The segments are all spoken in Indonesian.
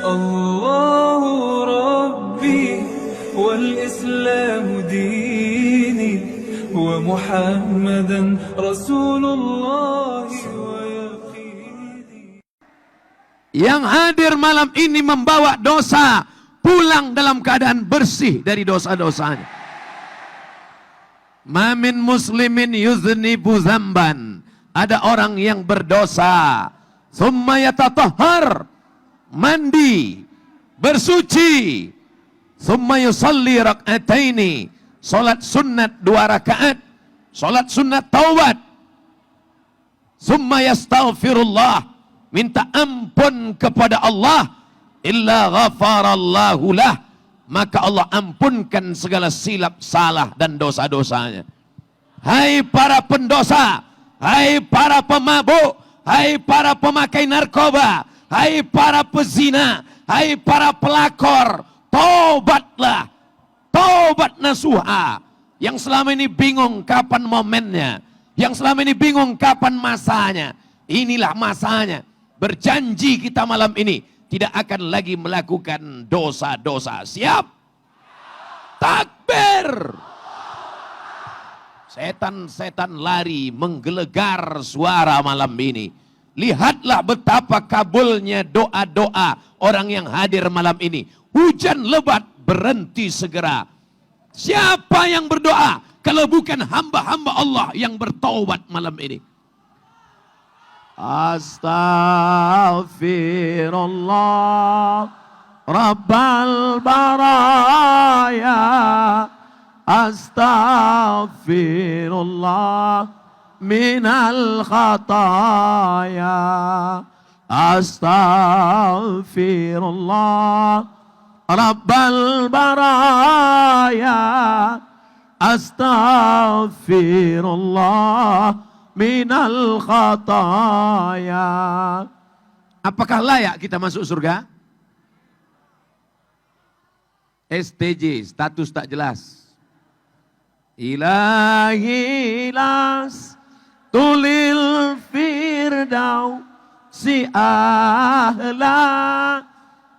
الله ربي والإسلام ديني ومحمدا رسول الله ويقيني. Yang hadir malam ini membawa dosa, pulang dalam keadaan bersih dari dosa-dosanya. Ma min muslimin yuznibu zamban. Ada orang yang berdosa, summa yatatahhar, mandi, bersuci, summa yusalli rak'ataini, salat sunnat 2 rakaat, salat sunnat taubat, summa yastaghfirullah, minta ampun kepada Allah, illa ghafarallahu lah, maka Allah ampunkan segala silap salah dan dosa-dosanya. Hai para pendosa, hai para pemabuk, hai para pemakai narkoba, hai para pezina, hai para pelakor, tobatlah, tobat nasuha. Yang selama ini bingung kapan momennya, yang selama ini bingung kapan masanya, inilah masanya. Berjanji kita malam ini tidak akan lagi melakukan dosa-dosa. Siap? Takbir! Setan-setan lari menggelegar suara malam ini. Lihatlah betapa kabulnya doa-doa orang yang hadir malam ini. Hujan lebat berhenti segera. Siapa yang berdoa kalau bukan hamba-hamba Allah yang bertaubat malam ini? Astaghfirullah Rabbal baraya, astaghfirullah minal khataya, astaghfirullah Rabbal baraya, astaghfirullah minal khataya. Apakah layak kita masuk surga? STJ, status tak jelas. Ilahi las tulil firdaus si ahla.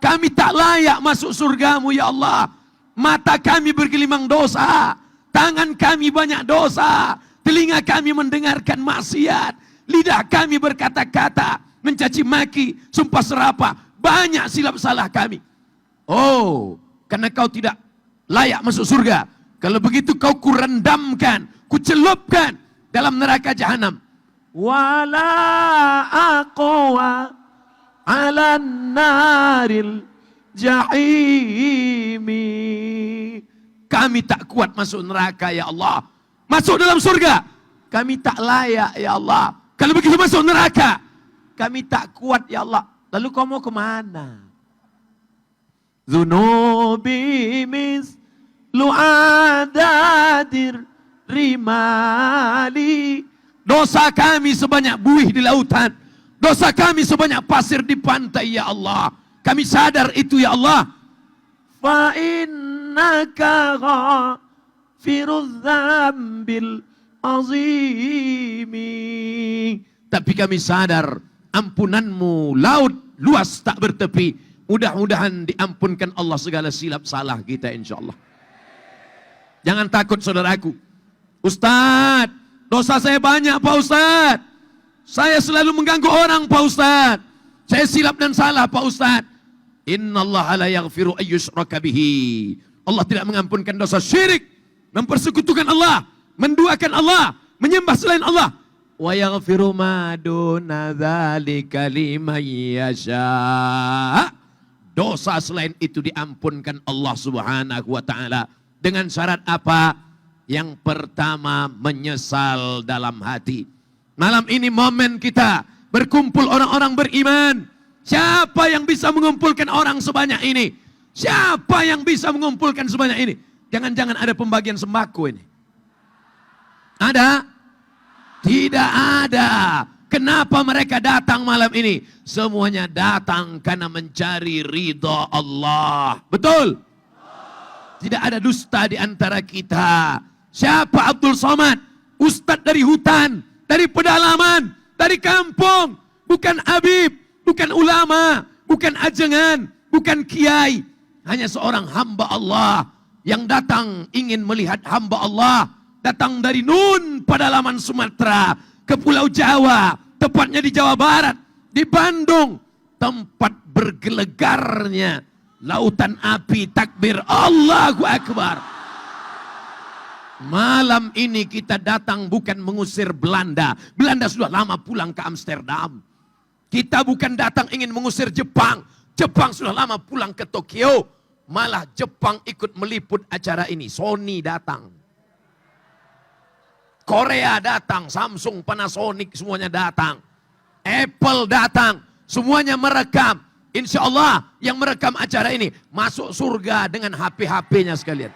Kami tak layak masuk surgamu ya Allah. Mata kami bergelimang dosa, tangan kami banyak dosa, telinga kami mendengarkan maksiat, lidah kami berkata-kata, mencaci maki, sumpah serapah, banyak silap salah kami. Oh, karena kau tidak layak masuk surga. Kalau begitu kau kurendamkan, kucelupkan dalam neraka jahanam. Wala aqwa ala naril jahimi. Kami tak kuat masuk neraka ya Allah. Masuk dalam surga, kami tak layak ya Allah. Kalau begitu masuk neraka, kami tak kuat ya Allah. Lalu kau mau kemana? Zunubi mislu adadir rimali. Dosa kami sebanyak buih di lautan, dosa kami sebanyak pasir di pantai ya Allah. Kami sadar itu ya Allah. Fa innaka ghafirudz dzambil azimi. Tapi kami sadar ampunanmu laut luas tak bertepi. Mudah-mudahan diampunkan Allah segala silap salah kita insya-Allah. Jangan takut saudaraku. Ustaz, dosa saya banyak Pak Ustaz. Saya selalu mengganggu orang Pak Ustaz. Saya silap dan salah Pak Ustaz. Innallaha la yaghfiru ayyushraka bihi. Allah tidak mengampunkan dosa syirik, mempersekutukan Allah, menduakan Allah, menyembah selain Allah. Wa yaghfiru ma duna dzalika liman yasha. Dosa selain itu diampunkan Allah Subhanahu wa taala dengan syarat apa? Yang pertama, menyesal dalam hati. Malam ini momen kita berkumpul orang-orang beriman. Siapa yang bisa mengumpulkan orang sebanyak ini? Siapa yang bisa mengumpulkan sebanyak ini? Jangan-jangan ada pembagian sembako ini. Ada? Tidak ada. Kenapa mereka datang malam ini? Semuanya datang karena mencari ridha Allah. Betul? Tidak ada dusta di antara kita. Siapa Abdul Somad? Ustadz dari hutan, dari pedalaman, dari kampung. Bukan Habib, bukan ulama, bukan ajengan, bukan kiai, hanya seorang hamba Allah yang datang ingin melihat hamba Allah, datang dari Nun pedalaman Sumatera ke Pulau Jawa, tepatnya di Jawa Barat, di Bandung, tempat bergelegarnya lautan api takbir Allahu Akbar. Malam ini kita datang bukan mengusir Belanda. Belanda sudah lama pulang ke Amsterdam. Kita bukan datang ingin mengusir Jepang. Jepang sudah lama pulang ke Tokyo. Malah Jepang ikut meliput acara ini. Sony datang. Korea datang. Samsung, Panasonic semuanya datang. Apple datang. Semuanya merekam. Insya Allah yang merekam acara ini masuk surga dengan HP-HP-nya sekalian.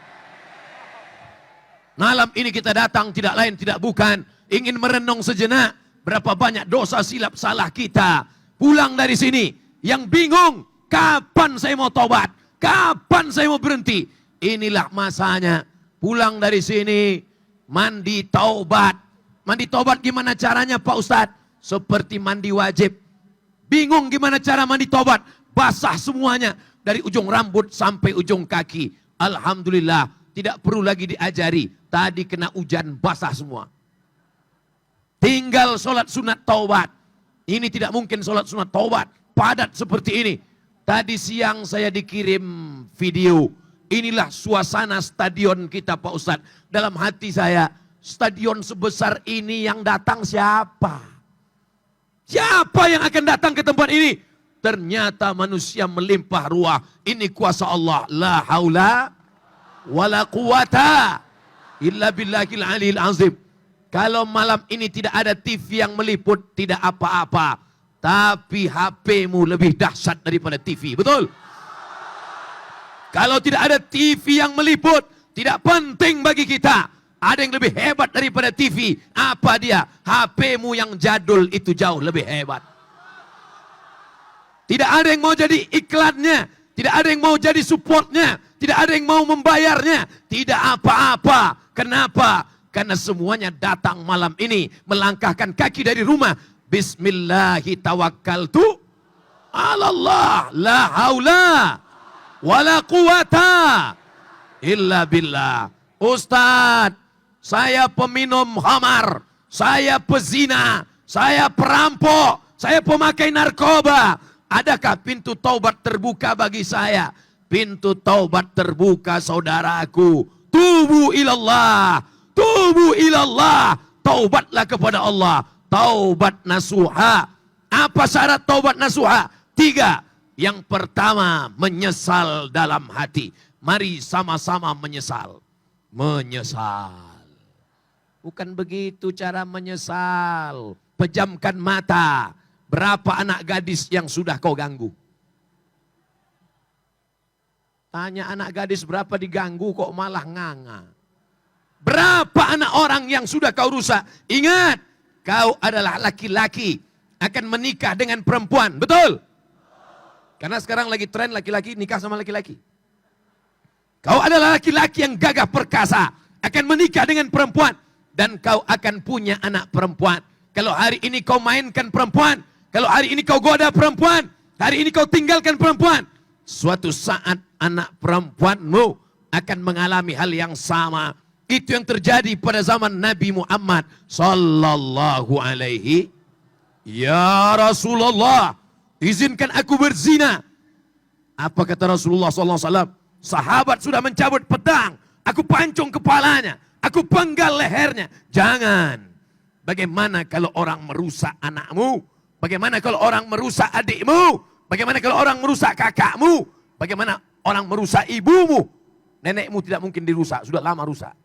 Malam ini kita datang tidak lain tidak bukan ingin merenung sejenak berapa banyak dosa silap salah kita. Pulang dari sini yang bingung kapan saya mau tobat, kapan saya mau berhenti. Inilah masanya. Pulang dari sini mandi taubat. Mandi taubat gimana caranya Pak Ustadz? Seperti mandi wajib. Bingung gimana cara mandi taubat? Basah semuanya dari ujung rambut sampai ujung kaki. Alhamdulillah tidak perlu lagi diajari. Tadi kena hujan basah semua. Tinggal sholat sunat taubat. Ini tidak mungkin sholat sunat taubat padat seperti ini. Tadi siang saya dikirim video. Inilah suasana stadion kita Pak Ustadz. Dalam hati saya, stadion sebesar ini yang datang siapa? Siapa yang akan datang ke tempat ini? Ternyata manusia melimpah ruah. Ini kuasa Allah. La haula wala quwata illa billahil aliyil azim. Kalau malam ini tidak ada TV yang meliput, tidak apa-apa. Tapi HP-mu lebih dahsyat daripada TV. Betul? Kalau tidak ada TV yang meliput, tidak penting bagi kita. Ada yang lebih hebat daripada TV. Apa dia? HP-mu yang jadul itu jauh lebih hebat. Tidak ada yang mau jadi iklannya. Tidak ada yang mau jadi supportnya. Tidak ada yang mau membayarnya. Tidak apa-apa. Kenapa? Karena semuanya datang malam ini. Melangkahkan kaki dari rumah. Bismillahi tawakkaltu ala Allah. La haula wala quwata illa billah. Ustadz, saya peminum khamar. Saya pezina. Saya perampok. Saya pemakai narkoba. Adakah pintu taubat terbuka bagi saya? Pintu taubat terbuka saudaraku. Tubu ilallah. Tubu ilallah. Taubatlah kepada Allah. Taubat nasuha. Apa syarat taubat nasuha? 3. Yang pertama, menyesal dalam hati. Mari sama-sama menyesal. Menyesal. Bukan begitu cara menyesal. Pejamkan mata. Berapa anak gadis yang sudah kau ganggu? Tanya anak gadis berapa diganggu kok malah nganga. Berapa anak orang yang sudah kau rusak? Ingat, kau adalah laki-laki. Akan menikah dengan perempuan. Betul? Karena sekarang lagi tren laki-laki nikah sama laki-laki. Kau adalah laki-laki yang gagah perkasa. Akan menikah dengan perempuan. Dan kau akan punya anak perempuan. Kalau hari ini kau mainkan perempuan. Kalau hari ini kau goda perempuan. Hari ini kau tinggalkan perempuan. Suatu saat anak perempuanmu akan mengalami hal yang sama. Itu yang terjadi pada zaman Nabi Muhammad sallallahu alaihi. Ya Rasulullah, izinkan aku berzina. Apa kata Rasulullah sallallahu alaihi wasallam? Sahabat sudah mencabut pedang. Aku pancung kepalanya. Aku penggal lehernya. Jangan. Bagaimana kalau orang merusak anakmu? Bagaimana kalau orang merusak adikmu? Bagaimana kalau orang merusak kakakmu? Bagaimana orang merusak ibumu? Nenekmu tidak mungkin dirusak, sudah lama rusak.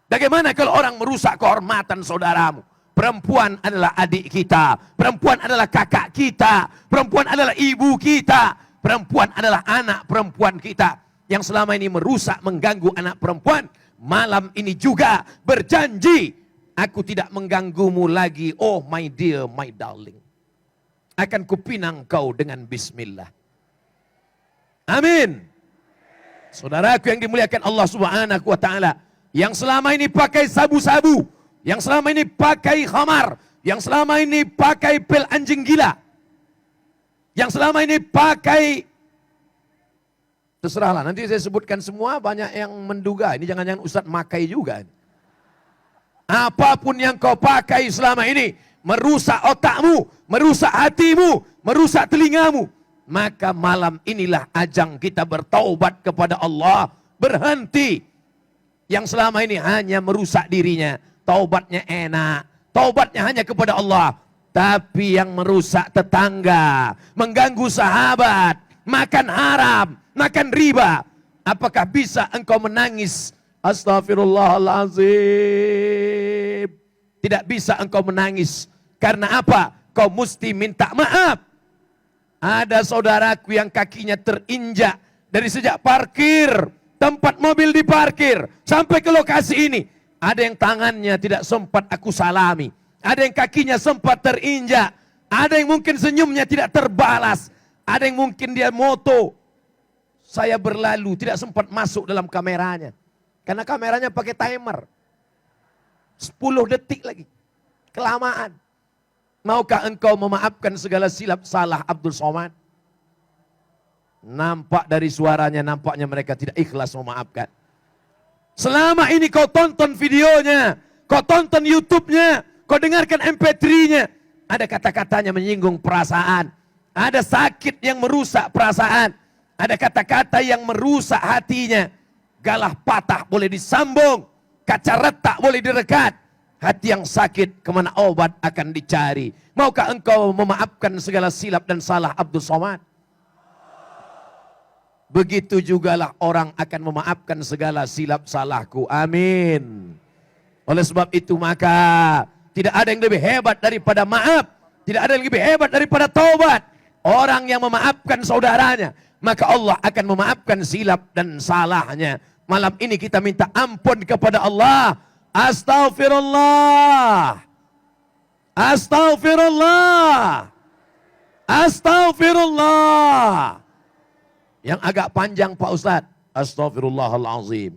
Bagaimana kalau orang merusak kehormatan saudaramu? Perempuan adalah adik kita. Perempuan adalah kakak kita. Perempuan adalah ibu kita. Perempuan adalah anak perempuan kita. Yang selama ini merusak, mengganggu anak perempuan. Malam ini juga berjanji. Aku tidak mengganggumu lagi. Oh my dear, my darling. Akan kupinang kau dengan bismillah. Amin. Saudaraku yang dimuliakan Allah subhanahu wa ta'ala. Yang selama ini pakai sabu-sabu. Yang selama ini pakai khamar. Yang selama ini pakai pil anjing gila. Yang selama ini pakai Terserahlah, nanti saya sebutkan semua, banyak yang menduga. Ini jangan-jangan Ustadz makai juga. Apapun yang kau pakai selama ini, merusak otakmu, merusak hatimu, merusak telingamu. Maka malam inilah ajang kita bertaubat kepada Allah. Berhenti. Yang selama ini hanya merusak dirinya. Taubatnya enak. Taubatnya hanya kepada Allah. Tapi yang merusak tetangga, mengganggu sahabat, makan haram, makan riba. Apakah bisa engkau menangis? Astaghfirullahaladzim. Tidak bisa engkau menangis. Karena apa? Kau mesti minta maaf. Ada saudaraku yang kakinya terinjak dari sejak parkir, tempat mobil diparkir, sampai ke lokasi ini. Ada yang tangannya tidak sempat aku salami. Ada yang kakinya sempat terinjak. Ada yang mungkin senyumnya tidak terbalas. Ada yang mungkin dia moto. Saya berlalu, tidak sempat masuk dalam kameranya. Karena kameranya pakai timer. 10 detik lagi. Kelamaan. Maukah engkau memaafkan segala silap salah Abdul Somad? Nampak dari suaranya, nampaknya mereka tidak ikhlas memaafkan. Selama ini kau tonton videonya, kau tonton YouTube-nya, kau dengarkan MP3-nya. Ada kata-katanya menyinggung perasaan. Ada sakit yang merusak perasaan. Ada kata-kata yang merusak hatinya. Galah patah boleh disambung. Kaca retak boleh direkat. Hati yang sakit kemana obat akan dicari. Maukah engkau memaafkan segala silap dan salah Abdul Somad? Begitu jugalah orang akan memaafkan segala silap salahku. Amin. Oleh sebab itu maka tidak ada yang lebih hebat daripada maaf. Tidak ada yang lebih hebat daripada taubat. Orang yang memaafkan saudaranya, maka Allah akan memaafkan silap dan salahnya. Malam ini kita minta ampun kepada Allah. Astaghfirullah. Astaghfirullah. Astaghfirullah. Yang agak panjang Pak Ustadz, astaghfirullahalazim.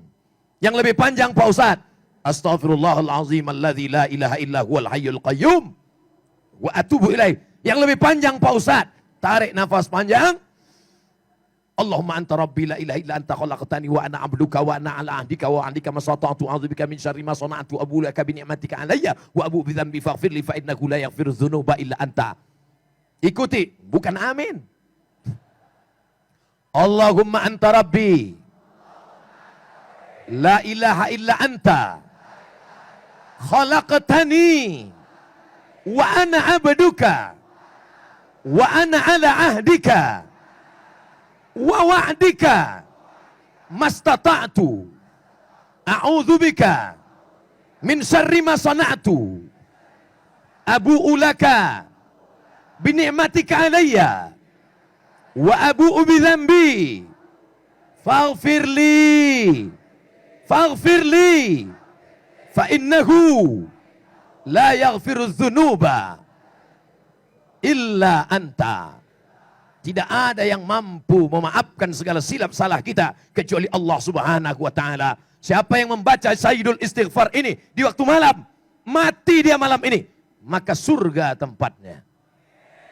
Yang lebih panjang Pak Ustadz, astaghfirullahalazim alladzi la ilaha illa huwal hayyul qayyum wa atubu ilaih. Yang lebih panjang Pak Ustadz, tarik nafas panjang. Allahumma anta rabbi la ilaha illa anta khalaqtani wa ana abduka wa ana ala ahdika wa ahdika masata'tu a'udzubika min syarri ma sana'tu abu laka bi ni'matika alayya wa abu bi dhanbi faghfir li fa innahu la yaghfiru dzunuba illa anta. Ikuti, bukan amin. Allahumma anta rabbi la ilaha illa anta khalaqtani wa ana abduka wa ana ala ahdika wa wa'dika mastata'tu a'udzubika min syarri ma sana'tu abu'u laka bi ni'matika alayya wa abu'u bi dhanbi faghfirli fa innahu la yaghfiru dzunuba illa anta. Tidak ada yang mampu memaafkan segala silap salah kita kecuali Allah Subhanahu wa taala. Siapa yang membaca Sayyidul Istighfar ini di waktu malam, mati dia malam ini, maka surga tempatnya.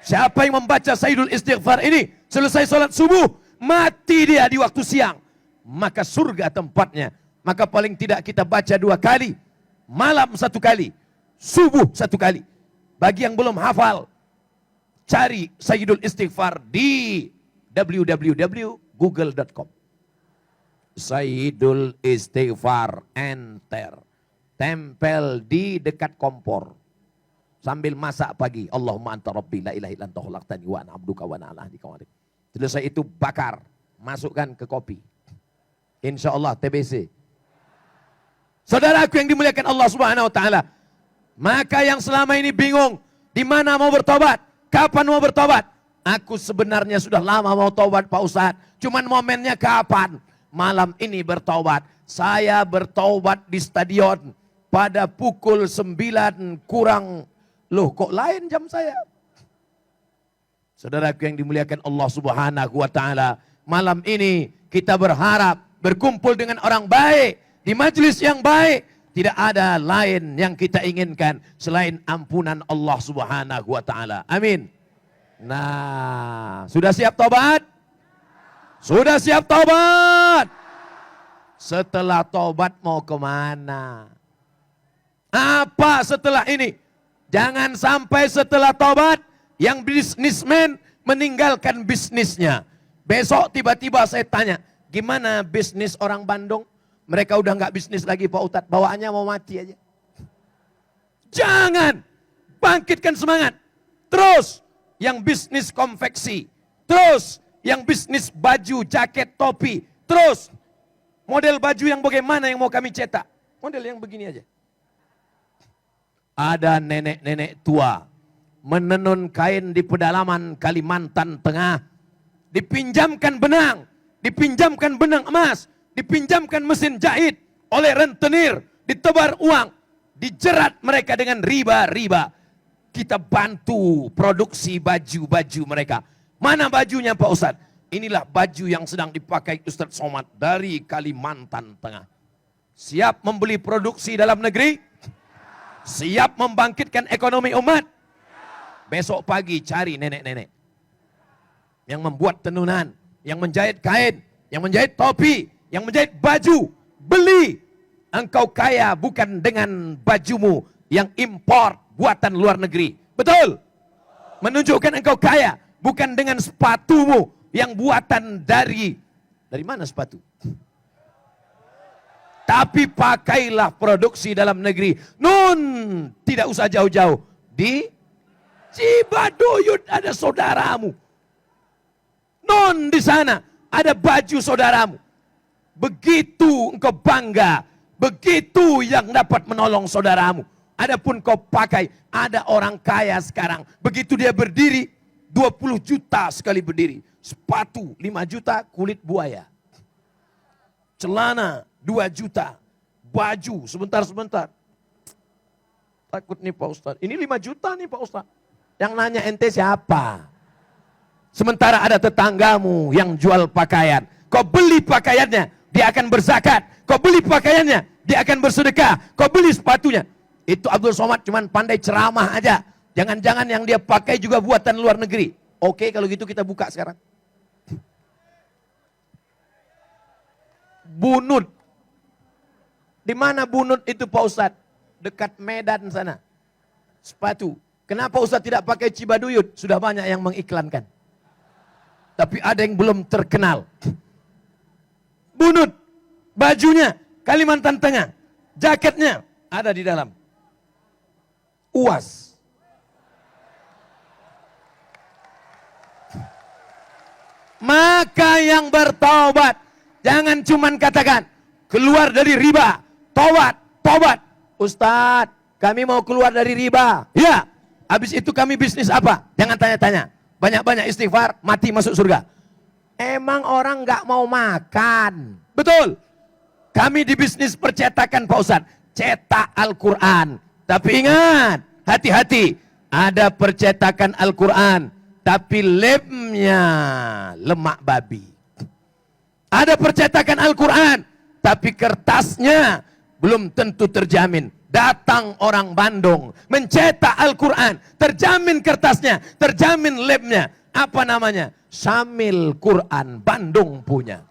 Siapa yang membaca Sayyidul Istighfar ini selesai salat subuh, mati dia di waktu siang, maka surga tempatnya. Maka paling tidak kita baca 2 kali, malam 1 kali, subuh 1 kali. Bagi yang belum hafal, cari Sayyidul Istighfar di www.google.com. Sayyidul Istighfar, enter. Tempel di dekat kompor. Sambil masak pagi. Allahumma anta rabbi la ilaha illa anta khalaqtani wa ana abduka wa ana ala ahdika wa wa'dika. Selesai itu bakar. Masukkan ke kopi. Insya Allah TBC. Saudaraku yang dimuliakan Allah Subhanahu wa taala. Maka yang selama ini bingung di mana mau bertobat, kapan mau bertobat? Aku sebenarnya sudah lama mau tobat Pak Ustadz. Cuman momennya kapan? Malam ini bertobat. Saya bertobat di stadion pada pukul 9 kurang. Loh kok lain jam saya? Saudaraku yang dimuliakan Allah Subhanahu wa taala. Malam ini kita berharap berkumpul dengan orang baik. Di majelis yang baik. Tidak ada lain yang kita inginkan selain ampunan Allah Subhanahu wa taala. Amin. Nah, sudah siap tobat? Sudah siap taubat? Setelah taubat mau kemana? Apa setelah ini? Jangan sampai setelah taubat yang bisnismen meninggalkan bisnisnya. Besok tiba-tiba saya tanya, gimana bisnis orang Bandung? Mereka udah nggak bisnis lagi Pak Ustadz, bawaannya mau mati aja. Jangan, bangkitkan semangat. Terus yang bisnis konveksi, terus yang bisnis baju, jaket, topi, terus model baju yang bagaimana yang mau kami cetak? Model yang begini aja. Ada nenek-nenek tua menenun kain di pedalaman Kalimantan Tengah. Dipinjamkan benang emas, dipinjamkan mesin jahit oleh rentenir, ditebar uang, dijerat mereka dengan riba-riba. Kita bantu produksi baju-baju mereka. Mana bajunya Pak Ustadz? Inilah baju yang sedang dipakai Ustadz Somad dari Kalimantan Tengah. Siap membeli produksi dalam negeri? Siap membangkitkan ekonomi umat? Besok pagi cari nenek-nenek yang membuat tenunan, yang menjahit kain, yang menjahit topi, yang menjahit baju. Beli. Engkau kaya bukan dengan bajumu yang impor buatan luar negeri. Betul? Menunjukkan engkau kaya bukan dengan sepatumu yang buatan dari mana sepatu? Tapi pakailah produksi dalam negeri. Nun, tidak usah jauh-jauh. Di Cibaduyut ada saudaramu. Nun, di sana ada baju saudaramu. Begitu engkau bangga, begitu yang dapat menolong saudaramu. Adapun kau pakai, ada orang kaya sekarang, begitu dia berdiri, 20 juta sekali berdiri. Sepatu 5 juta kulit buaya. Celana 2 juta. Baju sebentar-sebentar. Takut nih Pak Ustadz. Ini 5 juta nih Pak Ustadz. Yang nanya ente siapa? Sementara ada tetanggamu yang jual pakaian. Kau beli pakaiannya, dia akan berzakat. Kau beli pakaiannya, dia akan bersedekah. Kau beli sepatunya. Itu Abdul Somad cuman pandai ceramah aja. Jangan-jangan yang dia pakai juga buatan luar negeri. Oke, kalau gitu kita buka sekarang. Bunut. Di mana Bunut itu Pak Ustadz? Dekat Medan sana. Sepatu. Kenapa Ustadz tidak pakai Cibaduyut? Sudah banyak yang mengiklankan. Tapi ada yang belum terkenal. Bunut. Bajunya Kalimantan Tengah. Jaketnya ada di dalam. UAS. Maka yang bertaubat, jangan cuman katakan, keluar dari riba, taubat, taubat. Ustadz, kami mau keluar dari riba. Ya, habis itu kami bisnis apa? Jangan tanya-tanya. Banyak-banyak istighfar, mati masuk surga. Emang orang nggak mau makan? Betul. Kami di bisnis percetakan Pak Ustadz. Cetak Al-Quran. Tapi ingat, hati-hati. Ada percetakan Al-Quran. Tapi lemnya lemak babi. Ada percetakan Al-Quran. Tapi kertasnya belum tentu terjamin. Datang orang Bandung, mencetak Al-Quran. Terjamin kertasnya, terjamin lemnya. Apa namanya? Syamil Quran, Bandung punya.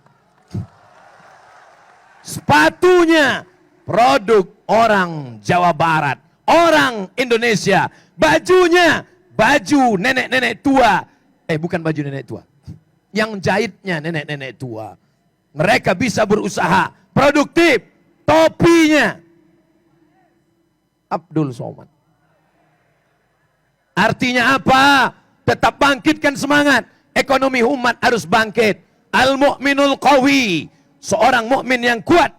Sepatunya produk orang Jawa Barat, orang Indonesia. Bajunya baju nenek-nenek tua. Bukan baju nenek tua. Yang jahitnya nenek-nenek tua. Mereka bisa berusaha produktif. Topinya Abdul Somad. Artinya apa? Tetap bangkitkan semangat. Ekonomi umat harus bangkit. Al-mu'minul qawi. Seorang mukmin yang kuat.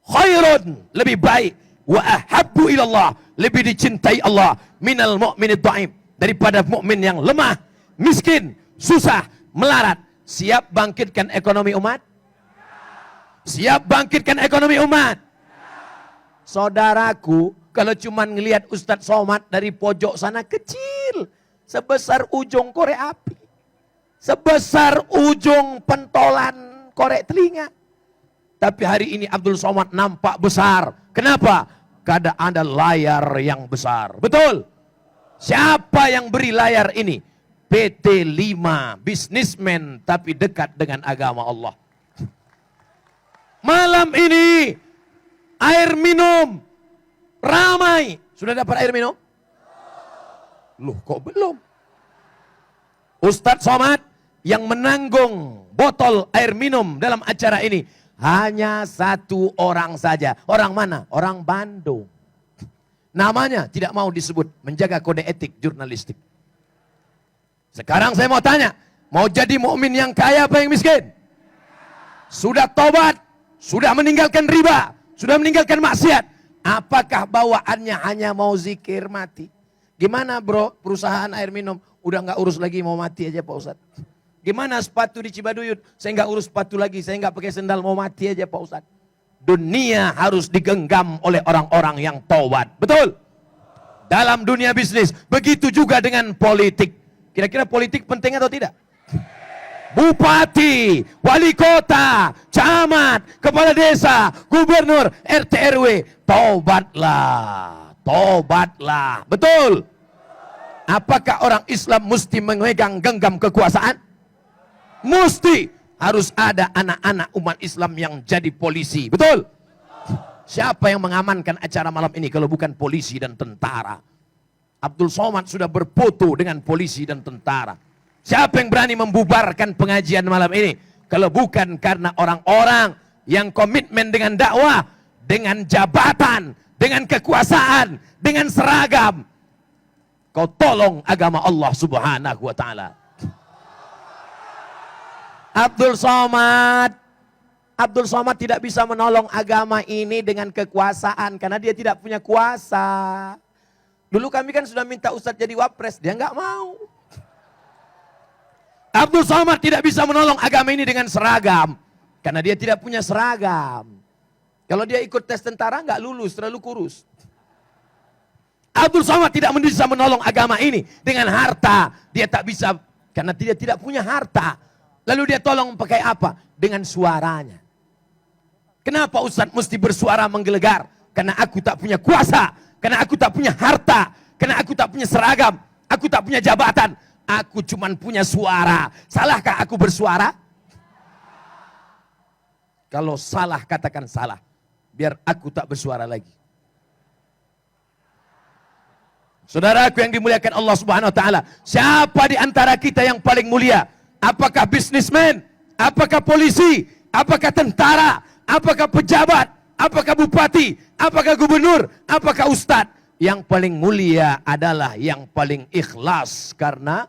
Khairun, lebih baik. Wa ahabbu ilallah, lebih dicintai Allah. Minal mu'minid dha'im, daripada mukmin yang lemah, miskin, susah, melarat. Siap bangkitkan ekonomi umat? Siap bangkitkan ekonomi umat? Saudaraku, kalau cuma ngelihat Ustadz Somad dari pojok sana kecil, sebesar ujung korek api, sebesar ujung pentolan korek telinga. Tapi hari ini Abdul Somad nampak besar. Kenapa? Karena ada layar yang besar. Betul? Siapa yang beri layar ini? PT 5, bisnismen tapi dekat dengan agama Allah. Malam ini air minum ramai. Sudah dapat air minum? Loh, kok belum? Ustadz Somad yang menanggung botol air minum dalam acara ini hanya satu orang saja. Orang mana? Orang Bandung. Namanya tidak mau disebut, menjaga kode etik jurnalistik. Sekarang saya mau tanya, mau jadi mukmin yang kaya apa yang miskin? Sudah tobat, sudah meninggalkan riba, sudah meninggalkan maksiat. Apakah bawaannya hanya mau zikir mati? Gimana bro, perusahaan air minum udah nggak urus lagi, mau mati aja Pak Ustadz. Gimana sepatu di Cibaduyut, saya nggak urus sepatu lagi, saya nggak pakai sendal, mau mati aja Pak Ustadz. Dunia harus digenggam oleh orang-orang yang taubat. Betul? Dalam dunia bisnis, begitu juga dengan politik. Kira-kira politik penting atau tidak? Bupati, wali kota, camat, kepala desa, gubernur, RT RW, taubatlah, taubatlah. Betul? Apakah orang Islam mesti memegang genggam kekuasaan? Mesti. Harus ada anak-anak umat Islam yang jadi polisi. Betul? Siapa yang mengamankan acara malam ini kalau bukan polisi dan tentara? Abdul Somad sudah berfoto dengan polisi dan tentara. Siapa yang berani membubarkan pengajian malam ini kalau bukan karena orang-orang yang komitmen dengan dakwah, dengan jabatan, dengan kekuasaan, dengan seragam. Kau tolong agama Allah Subhanahu wa taala. Abdul Somad tidak bisa menolong agama ini dengan kekuasaan karena dia tidak punya kuasa. Dulu kami kan sudah minta Ustadz jadi wapres, dia nggak mau. Abdul Somad tidak bisa menolong agama ini dengan seragam karena dia tidak punya seragam. Kalau dia ikut tes tentara nggak lulus, terlalu kurus. Abdul Somad tidak bisa menolong agama ini dengan harta, dia tak bisa karena dia tidak punya harta. Lalu dia tolong pakai apa? Dengan suaranya. Kenapa Ustadz mesti bersuara menggelegar? Karena aku tak punya kuasa, karena aku tak punya harta, karena aku tak punya seragam, aku tak punya jabatan, aku cuma punya suara. Salahkah aku bersuara? Kalau salah katakan salah, biar aku tak bersuara lagi. Saudaraku yang dimuliakan Allah Subhanahu wa taala, siapa di antara kita yang paling mulia? Apakah bisnismen? Apakah polisi? Apakah tentara? Apakah pejabat? Apakah bupati? Apakah gubernur? Apakah ustadz? Yang paling mulia adalah yang paling ikhlas karena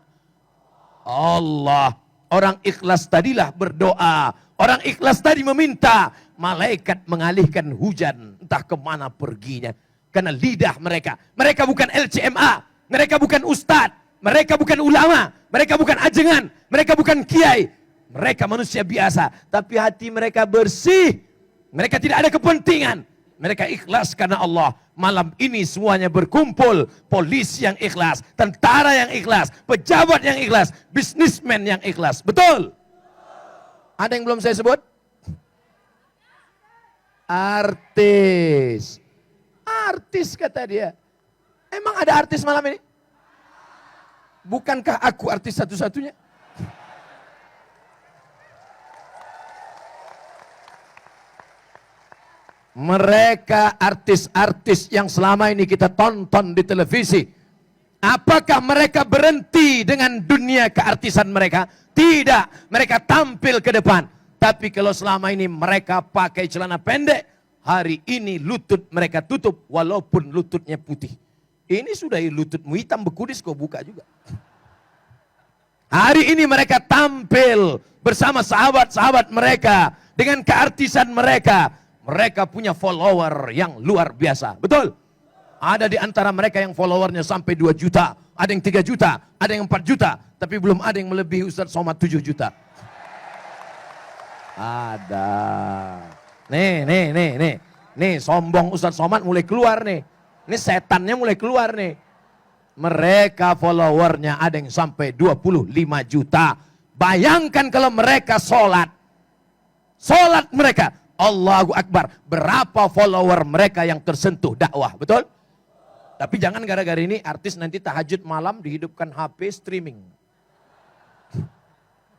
Allah. Orang ikhlas tadilah berdoa. Orang ikhlas tadi meminta. Malaikat mengalihkan hujan. Entah kemana perginya. Karena lidah mereka. Mereka bukan LCMA. Mereka bukan ustadz. Mereka bukan ulama. Mereka bukan ajengan. Mereka bukan kiai. Mereka manusia biasa. Tapi hati mereka bersih. Mereka tidak ada kepentingan. Mereka ikhlas karena Allah. Malam ini semuanya berkumpul. Polisi yang ikhlas. Tentara yang ikhlas. Pejabat yang ikhlas. Bisnismen yang ikhlas. Betul? Ada yang belum saya sebut? Artis. Artis kata dia. Emang ada artis malam ini? Bukankah aku artis satu-satunya? Mereka artis-artis yang selama ini kita tonton di televisi. Apakah mereka berhenti dengan dunia keartisan mereka? Tidak, mereka tampil ke depan. Tapi kalau selama ini mereka pakai celana pendek, hari ini lutut mereka tutup walaupun lututnya putih. Ini sudah lututmu hitam bekudis kau buka juga. Hari ini mereka tampil bersama sahabat-sahabat mereka dengan keartisan mereka. Mereka punya follower yang luar biasa. Betul? Ada di antara mereka yang followernya sampai 2 juta. Ada yang 3 juta. Ada yang 4 juta. Tapi belum ada yang melebihi Ustadz Somad 7 juta. Ada. Nih. Nih sombong Ustadz Somad mulai keluar nih. Ini setannya mulai keluar nih. Mereka followernya ada yang sampai 25 juta. Bayangkan kalau mereka sholat. Sholat mereka. Allahu Akbar. Berapa follower mereka yang tersentuh dakwah. Betul? Tapi jangan gara-gara ini artis nanti tahajud malam dihidupkan HP streaming.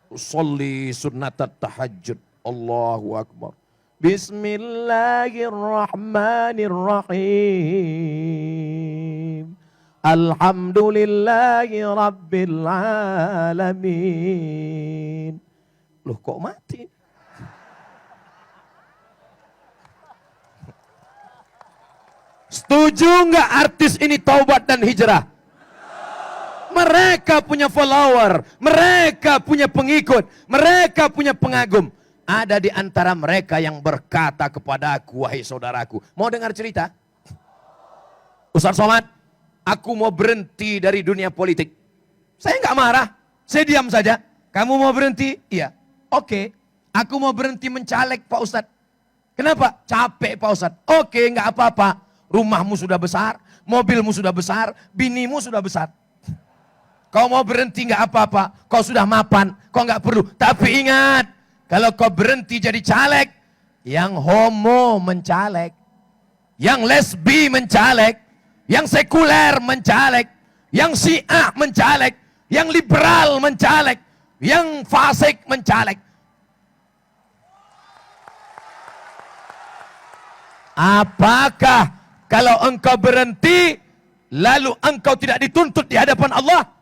Usolli sunnatat tahajud. Allahu Akbar. Bismillahirrahmanirrahim. Alhamdulillahi Rabbil Alamin. Loh kok mati? Setuju nggak artis ini taubat dan hijrah? Mereka punya follower, mereka punya pengikut, mereka punya pengagum. Ada di antara mereka yang berkata kepadaku, wahai saudaraku, mau dengar cerita? Ustaz Somad, aku mau berhenti dari dunia politik. Saya nggak marah, saya diam saja. Kamu mau berhenti? Iya. Oke, aku mau berhenti mencaleg Pak Ustadz. Kenapa? Capek Pak Ustadz. Oke, nggak apa-apa. Rumahmu sudah besar, mobilmu sudah besar, binimu sudah besar. Kau mau berhenti nggak apa-apa. Kau sudah mapan, kau nggak perlu. Tapi ingat, kalau kau berhenti jadi caleg, yang homo mencaleg, yang lesbi mencaleg, yang sekuler mencaleg, yang syiah mencaleg, yang liberal mencaleg, yang fasik mencaleg. Apakah kalau engkau berhenti, lalu engkau tidak dituntut di hadapan Allah?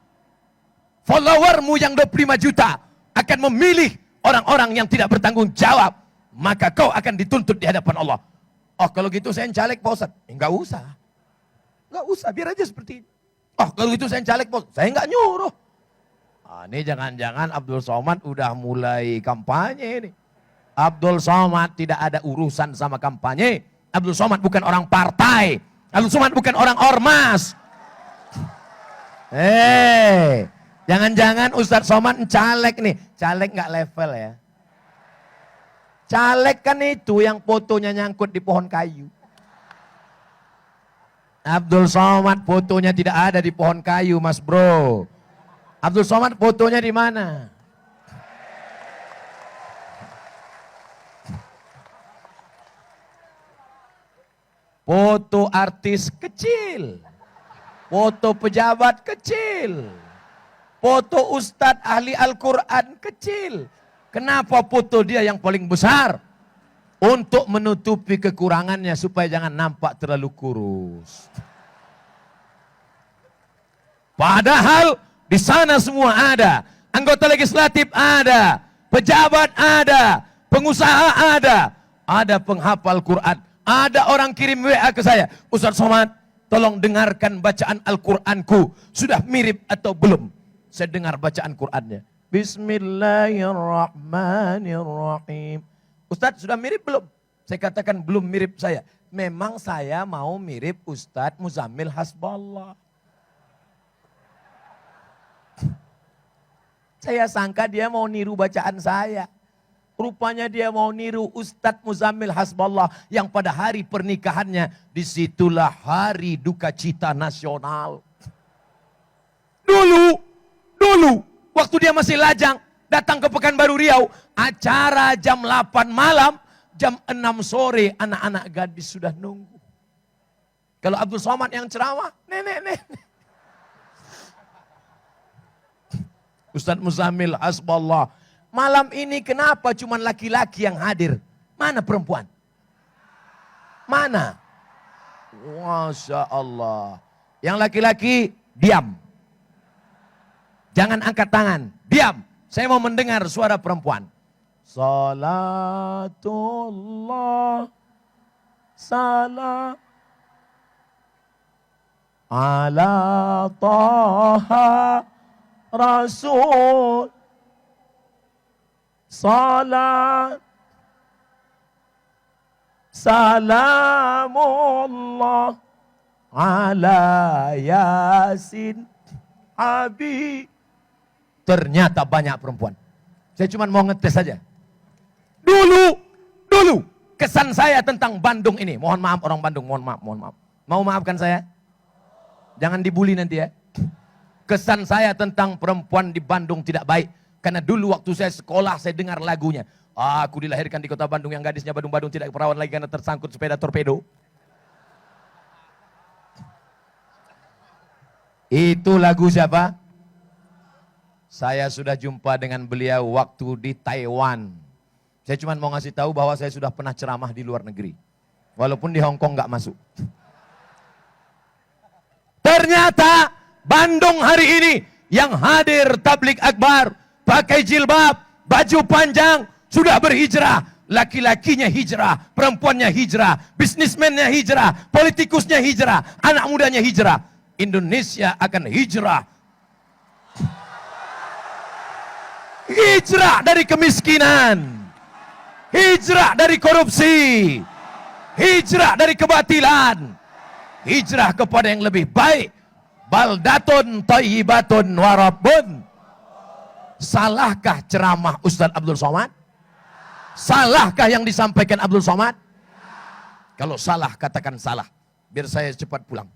Followermu yang 25 juta akan memilih orang-orang yang tidak bertanggung jawab. Maka kau akan dituntut di hadapan Allah. Oh kalau gitu saya caleg Pak Ustadz. Enggak usah. Enggak usah, biar aja seperti ini. Oh kalau gitu saya caleg Pak Ustadz. Saya enggak nyuruh. Ini jangan-jangan Abdul Somad udah mulai kampanye ini. Abdul Somad tidak ada urusan sama kampanye. Abdul Somad bukan orang partai. Abdul Somad bukan orang ormas. Jangan-jangan Ustadz Somad caleg nih. Caleg nggak level ya. Caleg kan itu yang fotonya nyangkut di pohon kayu. Abdul Somad fotonya tidak ada di pohon kayu, Mas Bro. Abdul Somad fotonya di mana? Foto artis kecil. Foto pejabat kecil. Foto ustadz ahli Al-Quran kecil. Kenapa foto dia yang paling besar? Untuk menutupi kekurangannya supaya jangan nampak terlalu kurus. Padahal di sana semua ada. Anggota legislatif ada. Pejabat ada. Pengusaha ada. Ada penghafal Quran. Ada orang kirim WA ke saya. Ustaz Somad, tolong dengarkan bacaan Al-Quranku. Sudah mirip atau belum? Saya dengar bacaan Qurannya. Bismillahirrahmanirrahim. Ustadz sudah mirip belum? Saya katakan belum mirip saya. Memang saya mau mirip Ustadz Muzammil Hasballah. Saya sangka dia mau niru bacaan saya. Rupanya dia mau niru Ustadz Muzammil Hasballah yang pada hari pernikahannya disitulah hari duka cita nasional. Dulu, waktu dia masih lajang, datang ke Pekanbaru Riau, acara jam 8 malam, jam 6 sore, anak-anak gadis sudah nunggu. Kalau Abdul Somad yang ceramah, nenek. Ustadz Muzammil Hasballah, malam ini kenapa cuma laki-laki yang hadir? Mana perempuan? Mana? Masya Allah. Yang laki-laki, diam. Jangan angkat tangan, diam. Saya mau mendengar suara perempuan. Salatullah salam ala taha rasul. Salat salamullah ala yasin abi. Ternyata banyak perempuan. Saya cuma mau ngetes saja. Dulu kesan saya tentang Bandung ini. Mohon maaf orang Bandung, mohon maaf. Mau maafkan saya? Jangan dibully nanti ya. Kesan saya tentang perempuan di Bandung tidak baik. Karena dulu waktu saya sekolah saya dengar lagunya. Aku dilahirkan di kota Bandung yang gadisnya badung-badung tidak perawan lagi karena tersangkut sepeda torpedo. Itu lagu siapa? Saya sudah jumpa dengan beliau waktu di Taiwan. Saya cuma mau ngasih tahu bahwa saya sudah pernah ceramah di luar negeri. Walaupun di Hong Kong nggak masuk. Ternyata Bandung hari ini yang hadir tablik akbar, pakai jilbab, baju panjang, sudah berhijrah. Laki-lakinya hijrah, perempuannya hijrah, bisnismennya hijrah, politikusnya hijrah, anak mudanya hijrah. Indonesia akan hijrah. Hijrah dari kemiskinan, hijrah dari korupsi, hijrah dari kebatilan, hijrah kepada yang lebih baik. Baldatun thayyibatun warabbun. Salahkah ceramah Ustaz Abdul Somad? Salahkah yang disampaikan Abdul Somad? Kalau salah, katakan salah, biar saya cepat pulang.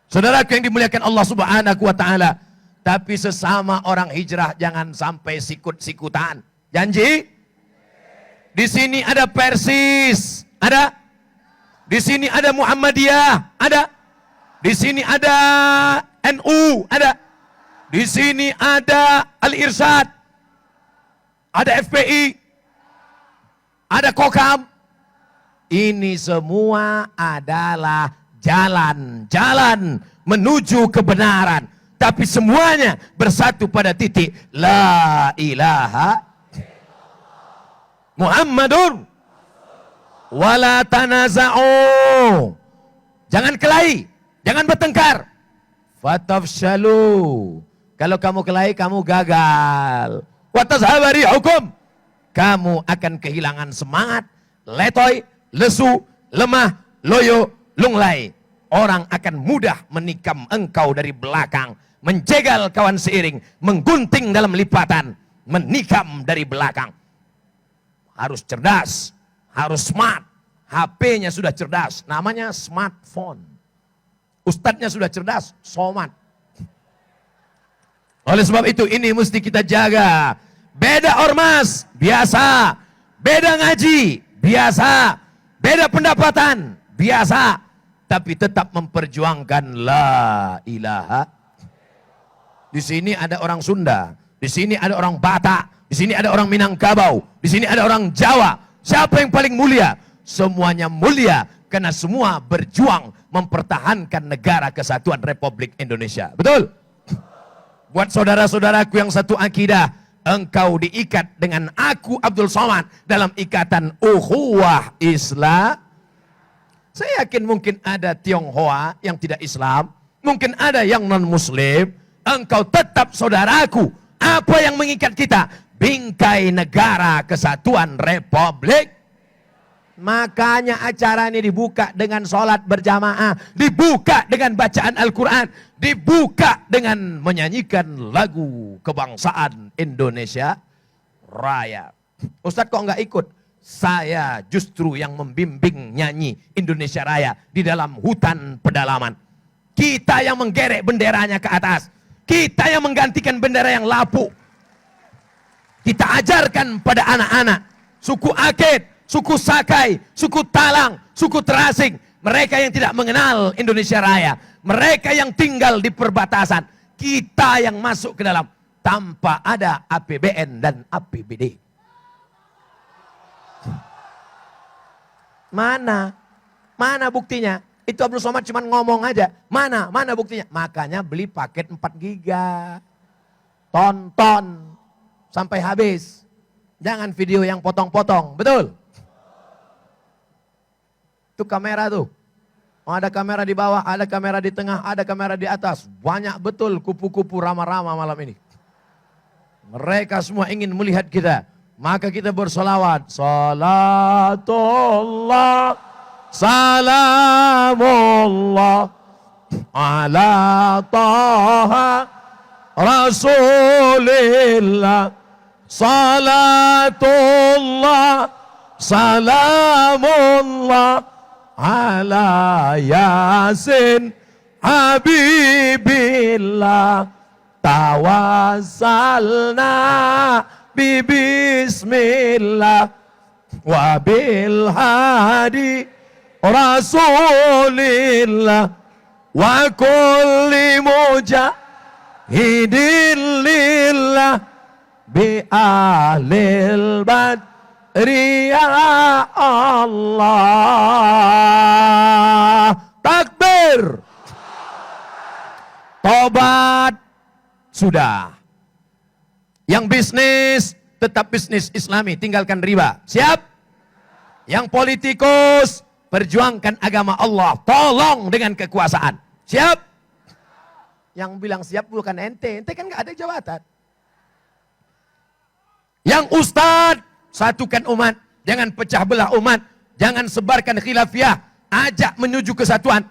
Saudaraku yang dimuliakan Allah Subhanahu wa taala, tapi sesama orang hijrah jangan sampai sikut-sikutan. Janji? Di sini ada Persis, ada. Di sini ada Muhammadiyah, ada. Di sini ada NU, ada. Di sini ada Al-Irsyad, ada FPI, ada Kokam. Ini semua adalah jalan-jalan menuju kebenaran. Tapi semuanya bersatu pada titik La ilaha Muhammadun wala tanaza'u. Jangan kelahi, jangan bertengkar. Fatafshalu. Kalau kamu kelahi, kamu gagal. Watazhabari hukum. Kamu akan kehilangan semangat, letoy, lesu, lemah, loyo, lunglai. Orang akan mudah menikam engkau dari belakang, menjegal kawan seiring, menggunting dalam lipatan, menikam dari belakang. Harus cerdas, harus smart. HP-nya sudah cerdas, namanya smartphone. Ustadznya sudah cerdas, somat. Oleh sebab itu ini mesti kita jaga. Beda ormas, biasa. Beda ngaji, biasa. Beda pendapatan, biasa. Tapi tetap memperjuangkan La ilaha. Di sini ada orang Sunda, di sini ada orang Batak, di sini ada orang Minangkabau, di sini ada orang Jawa. Siapa yang paling mulia? Semuanya mulia karena semua berjuang mempertahankan negara kesatuan Republik Indonesia. Betul? Buat saudara-saudaraku yang satu akidah, engkau diikat dengan aku Abdul Somad dalam ikatan ukhuwah Islam. Saya yakin mungkin ada Tionghoa yang tidak Islam, mungkin ada yang non-Muslim. Engkau tetap saudaraku. Apa yang mengikat kita? Bingkai negara kesatuan Republik. Makanya acara ini dibuka dengan sholat berjamaah, dibuka dengan bacaan Al-Quran, dibuka dengan menyanyikan lagu kebangsaan Indonesia Raya. Ustadz kok nggak ikut? Saya justru yang membimbing nyanyi Indonesia Raya di dalam hutan pedalaman. Kita yang menggerek benderanya ke atas. Kita yang menggantikan bendera yang lapuk. Kita ajarkan pada anak-anak suku Akit, suku Sakai, suku Talang, suku Terasing. Mereka yang tidak mengenal Indonesia Raya. Mereka yang tinggal di perbatasan. Kita yang masuk ke dalam tanpa ada APBN dan APBD. Mana buktinya? Itu Abdul Somad cuma ngomong aja. Mana buktinya? Makanya beli paket 4 giga. Tonton sampai habis. Jangan video yang potong-potong. Betul? Itu kamera tuh. Ada kamera di bawah, ada kamera di tengah, ada kamera di atas. Banyak betul kupu-kupu rama-rama malam ini. Mereka semua ingin melihat kita. Maka kita bersolawat. Salatullah, salamullah, ala taha rasulillah. Salatullah, salamullah, ala yasin habibillah. Tawassalna bismillah wa bil hadi rasulillah wa kulli Hidilillah bi ahlil badri ya Allah. Takbir. Tobat sudah. Yang bisnis tetap bisnis Islami, tinggalkan riba. Siap? Yang politikus perjuangkan agama Allah, tolong dengan kekuasaan. Siap? Yang bilang siap bukan ente kan nggak ada jabatan. Yang ustadz, satukan umat, jangan pecah belah umat, jangan sebarkan khilafiyah, ajak menuju kesatuan.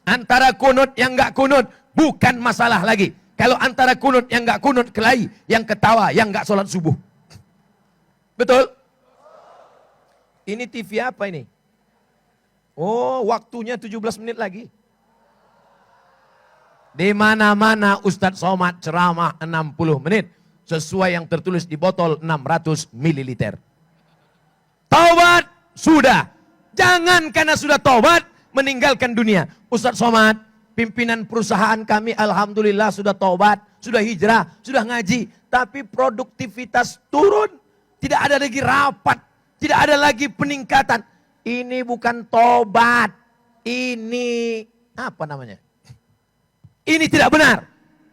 Antara kunut yang nggak kunut bukan masalah lagi. Kalau antara kunut yang nggak kunut kelahi, yang ketawa, yang nggak sholat subuh. Betul? Ini TV apa ini? Oh, waktunya 17 menit lagi. Di mana-mana Ustadz Somad ceramah 60 menit. Sesuai yang tertulis di botol 600 ml. Taubat sudah. Jangan karena sudah taubat meninggalkan dunia. Ustadz Somad, pimpinan perusahaan kami alhamdulillah sudah taubat, sudah hijrah, sudah ngaji. Tapi produktivitas turun. Tidak ada lagi rapat. Tidak ada lagi peningkatan. Ini bukan taubat. Ini apa namanya? Ini tidak benar.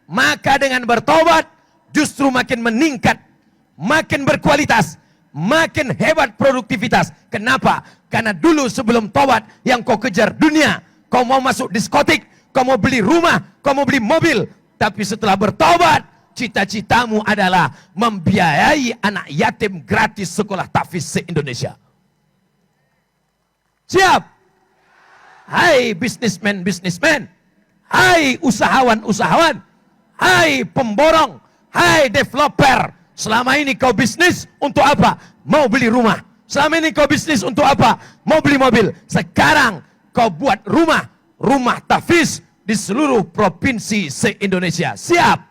Maka dengan bertobat justru makin meningkat, makin berkualitas, makin hebat produktivitas. Kenapa? Karena dulu sebelum tobat yang kau kejar dunia, kau mau masuk diskotik, kau mau beli rumah, kau mau beli mobil. Tapi setelah bertobat, cita-citamu adalah membiayai anak yatim gratis sekolah tahfiz se-Indonesia. Siap? Hai bisnismen. Hai usahawan, hai pemborong, hai developer. Selama ini kau bisnis untuk apa? Mau beli rumah. Selama ini kau bisnis untuk apa? Mau beli mobil. Sekarang kau buat rumah tahfiz di seluruh provinsi se-Indonesia. Siap?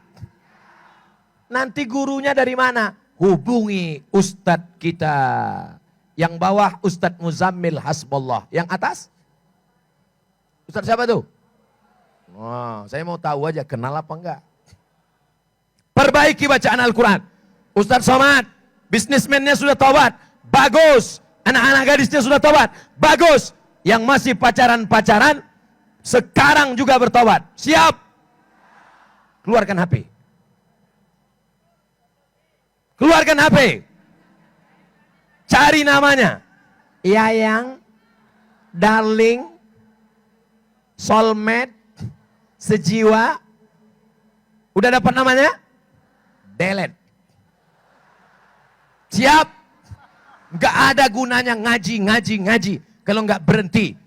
Nanti gurunya dari mana? Hubungi ustadz kita. Yang bawah Ustadz Muzammil Hasbullah. Yang atas? Ustadz siapa tuh? Wah, saya mau tahu aja kenal apa enggak. Perbaiki bacaan Al-Quran. Ustadz Somad, bisnismennya sudah tobat. Bagus. Anak-anak gadisnya sudah tobat. Bagus. Yang masih pacaran-pacaran, sekarang juga bertobat. Siap? Keluarkan HP. Keluarkan HP. Cari namanya. Yayang, darling, soulmate, sejiwa. Udah dapat namanya? Delete. Siap? Gak ada gunanya ngaji. Kalau gak berhenti.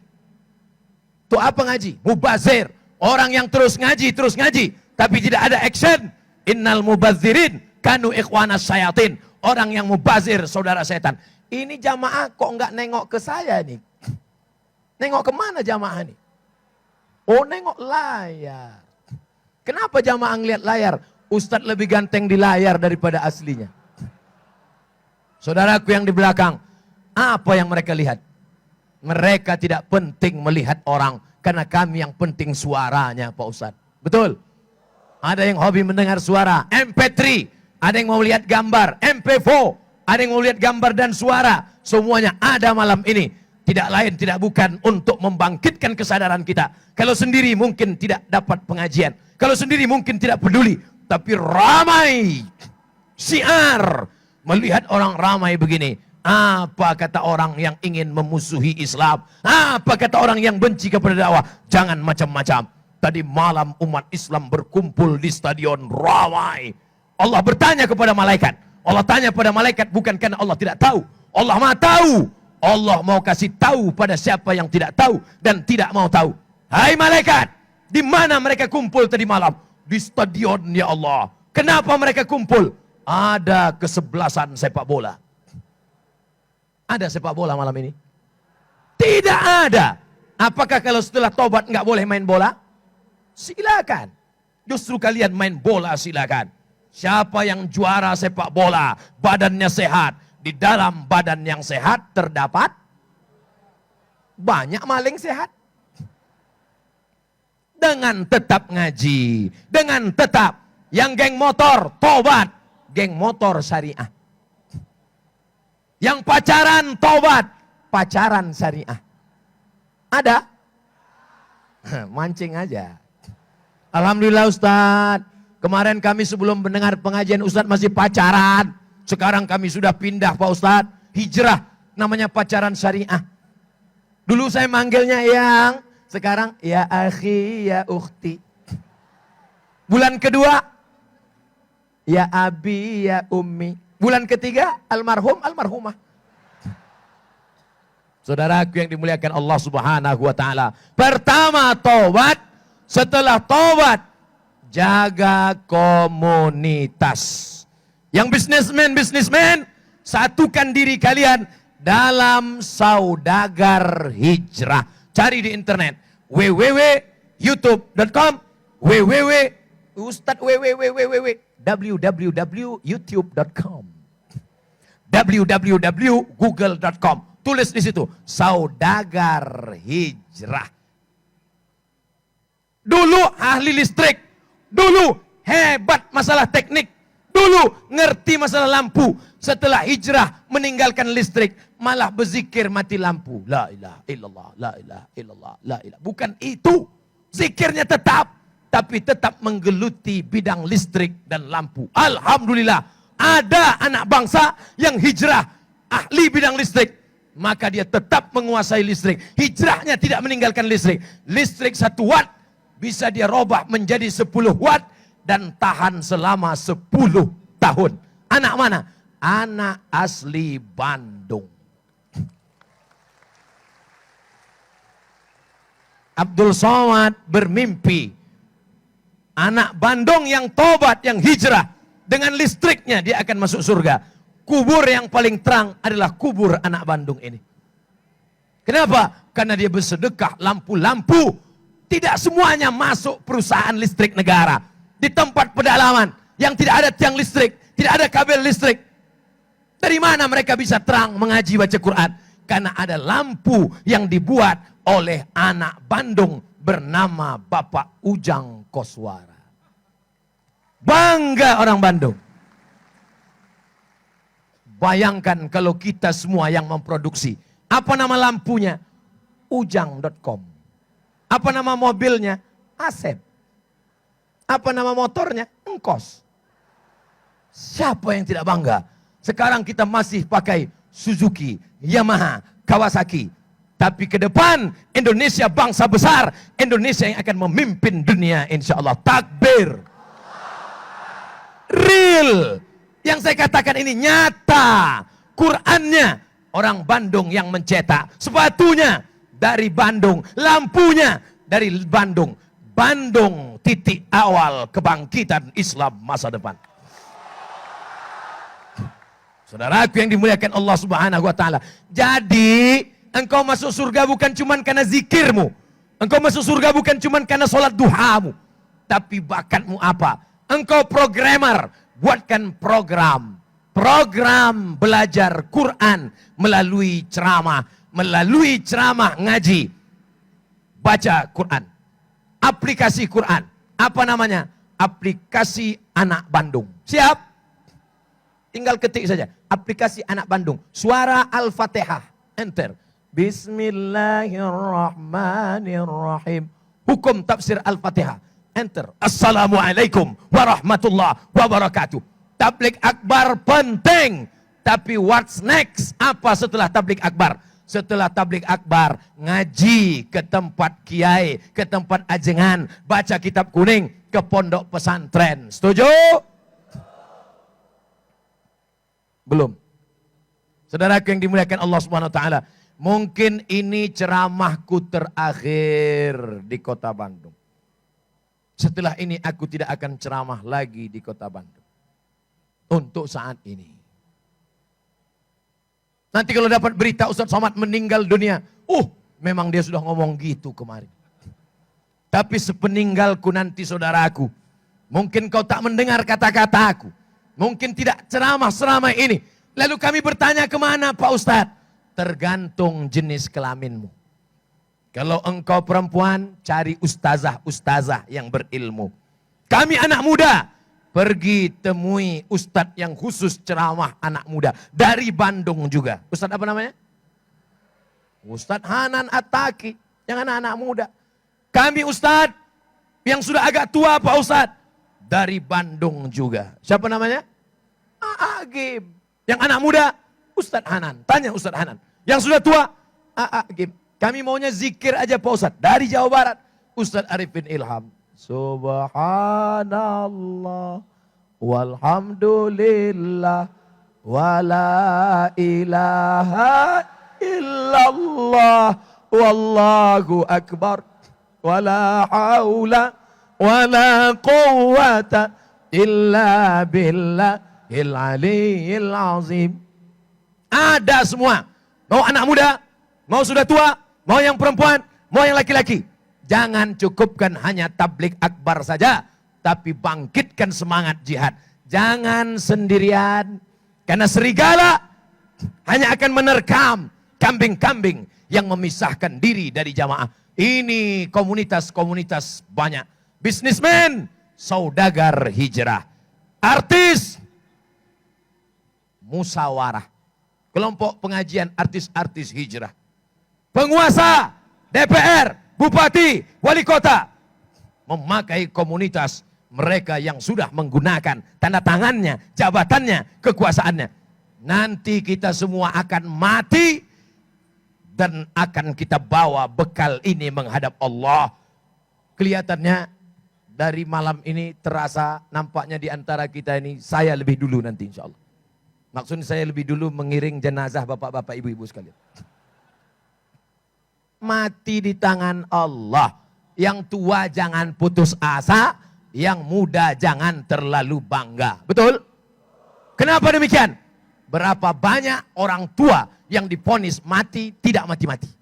Itu apa ngaji? Mubazir. Orang yang terus ngaji. Tapi tidak ada action. Innal mubazirin kanu ikhwanas syayatin. Orang yang mubazir, saudara setan. Ini jamaah kok gak nengok ke saya nih? Nengok kemana jamaah nih? Oh, nengok layar. Kenapa jamaah ngeliat layar? Ustadz lebih ganteng di layar daripada aslinya. Saudaraku yang di belakang, apa yang mereka lihat? Mereka tidak penting melihat orang, karena kami yang penting suaranya Pak Ustadz. Betul? Ada yang hobi mendengar suara, MP3. Ada yang mau lihat gambar, MP4. Ada yang mau lihat gambar dan suara. Semuanya ada malam ini. Tidak lain, tidak bukan untuk membangkitkan kesadaran kita. Kalau sendiri mungkin tidak dapat pengajian. Kalau sendiri mungkin tidak peduli. Tapi ramai. Syiar. Melihat orang ramai begini. Apa kata orang yang ingin memusuhi Islam? Apa kata orang yang benci kepada dakwah? Jangan macam-macam. Tadi malam umat Islam berkumpul di stadion ramai. Allah bertanya kepada malaikat. Allah tanya pada malaikat bukan karena Allah tidak tahu. Allah Maha tahu. Allah mau kasih tahu pada siapa yang tidak tahu dan tidak mau tahu. Hai malaikat, di mana mereka kumpul tadi malam? Di stadion ya Allah. Kenapa mereka kumpul? Ada kesebelasan sepak bola. Ada sepak bola malam ini? Tidak ada. Apakah kalau setelah tobat nggak boleh main bola? Silakan. Justru kalian main bola silakan. Siapa yang juara sepak bola, badannya sehat. Di dalam badan yang sehat terdapat banyak maling sehat. Dengan tetap ngaji, dengan tetap Yang geng motor, tobat. Geng motor syariah. Yang pacaran, tobat. Pacaran syariah. Ada? Mancing aja. Alhamdulillah Ustadz. Kemarin kami sebelum mendengar pengajian Ustadz masih pacaran. Sekarang kami sudah pindah Pak Ustadz. Hijrah. Namanya pacaran syariah. Dulu saya manggilnya yang. Sekarang ya akhi, ya ukhti. Bulan kedua. Ya abi, ya ummi. Bulan ketiga. Almarhum, almarhumah. Saudaraku yang dimuliakan Allah Subhanahu wa taala. Pertama tobat. Setelah tobat. Jaga komunitas. Yang bisnismen, satukan diri kalian dalam saudagar hijrah. Cari di internet www.youtube.com www.youtube.com www.google.com. Tulis di situ saudagar hijrah. Dulu ahli listrik, dulu hebat masalah teknik, dulu ngerti masalah lampu. Setelah hijrah meninggalkan listrik, malah berzikir mati lampu. La ilaha illallah, la ilaha illallah, la ilaha. Bukan itu. Zikirnya tetap, tapi tetap menggeluti bidang listrik dan lampu. Alhamdulillah, ada anak bangsa yang hijrah ahli bidang listrik. Maka dia tetap menguasai listrik. Hijrahnya tidak meninggalkan listrik. Listrik 1 watt bisa dia robah menjadi 10 watt dan tahan selama 10 tahun. Anak mana? Anak asli Bandung. Abdul Somad bermimpi anak Bandung yang tobat, yang hijrah dengan listriknya dia akan masuk surga. Kubur yang paling terang adalah kubur anak Bandung ini. Kenapa? Karena dia bersedekah lampu-lampu. Tidak semuanya masuk perusahaan listrik negara. Di tempat pedalaman yang tidak ada tiang listrik, tidak ada kabel listrik. Dari mana mereka bisa terang mengaji baca Quran? Karena ada lampu yang dibuat oleh anak Bandung bernama Bapak Ujang Koswara. Bangga orang Bandung. Bayangkan kalau kita semua yang memproduksi. Apa nama lampunya? Ujang.com. Apa nama mobilnya? Asep. Apa nama motornya? Engkos. Siapa yang tidak bangga? Sekarang kita masih pakai Suzuki, Yamaha, Kawasaki. Tapi ke depan Indonesia bangsa besar. Indonesia yang akan memimpin dunia insya Allah. Takbir. Real. Yang saya katakan ini nyata. Qurannya orang Bandung yang mencetak. Sepatunya dari Bandung. Lampunya dari Bandung. Bandung titik awal kebangkitan Islam masa depan. Saudaraku yang dimuliakan Allah Subhanahu wa taala. Jadi, engkau masuk surga bukan cuma karena zikirmu. Engkau masuk surga bukan cuma karena sholat duhamu. Tapi bakatmu apa? Engkau programmer, buatkan program. Program belajar Quran melalui ceramah. Melalui ceramah ngaji. Baca Quran. Aplikasi Quran. Apa namanya? Aplikasi Anak Bandung. Siap? Tinggal ketik saja. Aplikasi Anak Bandung. Suara Al-Fatihah. Enter. Bismillahirrahmanirrahim. Hukum tafsir Al-Fatihah. Enter. Assalamualaikum warahmatullahi wabarakatuh. Tabligh akbar penting. Tapi what's next? Apa setelah tabligh akbar? Setelah tabligh akbar, ngaji ke tempat kiai, ke tempat ajengan, baca kitab kuning, ke pondok pesantren. Setuju? Belum. Saudaraku yang dimuliakan Allah Subhanahu wa taala, mungkin ini ceramahku terakhir di Kota Bandung. Setelah ini aku tidak akan ceramah lagi di Kota Bandung. Untuk saat ini. Nanti kalau dapat berita Ustaz Somad meninggal dunia, memang dia sudah ngomong gitu kemarin. Tapi sepeninggalku nanti saudaraku, mungkin kau tak mendengar kata-kataku. Mungkin tidak ceramah seramai ini. Lalu kami bertanya kemana Pak Ustadz? Tergantung jenis kelaminmu. Kalau engkau perempuan, cari ustazah-ustazah yang berilmu. Kami anak muda, pergi temui ustadz yang khusus ceramah anak muda. Dari Bandung juga. Ustadz apa namanya? Ustadz Hanan At-Taki. Yang anak-anak muda. Kami ustadz yang sudah agak tua Pak Ustadz. Dari Bandung juga. Siapa namanya? Agim. Yang anak muda? Ustadz Hanan. Tanya Ustadz Hanan. Yang sudah tua? Agim. Kami maunya zikir aja Pak Ustadz. Dari Jawa Barat. Ustadz Arifin Ilham. Subhanallah. Walhamdulillah. Wala ilaha illallah. Wallahu akbar. Wala hawla. Wala quwwata. Illa billahil aliyyil azim. Ada semua. Mau anak muda. Mau sudah tua, mau yang perempuan, mau yang laki-laki. Jangan cukupkan hanya tablik akbar saja, tapi bangkitkan semangat jihad. Jangan sendirian, karena serigala hanya akan menerkam kambing-kambing yang memisahkan diri dari jamaah. Ini komunitas-komunitas banyak. Bisnismen, saudagar hijrah. Artis, musyawarah. Kelompok pengajian artis-artis hijrah. Penguasa, DPR, bupati, wali kota memakai komunitas mereka yang sudah menggunakan tanda tangannya, jabatannya, kekuasaannya. Nanti kita semua akan mati dan akan kita bawa bekal ini menghadap Allah. Kelihatannya dari malam ini terasa nampaknya di antara kita ini saya lebih dulu nanti insya Allah. Maksudnya saya lebih dulu mengiring jenazah bapak-bapak ibu-ibu sekalian. Mati di tangan Allah. Yang tua jangan putus asa, yang muda jangan terlalu bangga. Betul? Kenapa demikian? Berapa banyak orang tua yang divonis mati tidak mati-mati.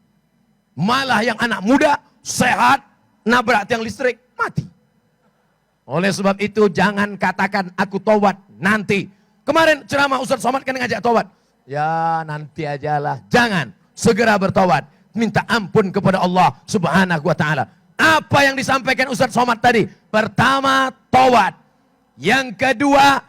Malah yang anak muda sehat, nabrak tiang listrik, mati. Oleh sebab itu jangan katakan aku tobat nanti. Kemarin ceramah Ustaz Somad kan ngajak tobat. Ya nanti ajalah. Jangan, segera bertobat. Minta ampun kepada Allah Subhanahu wa ta'ala. Apa yang disampaikan Ustaz Somad tadi? Pertama, tobat. Yang kedua,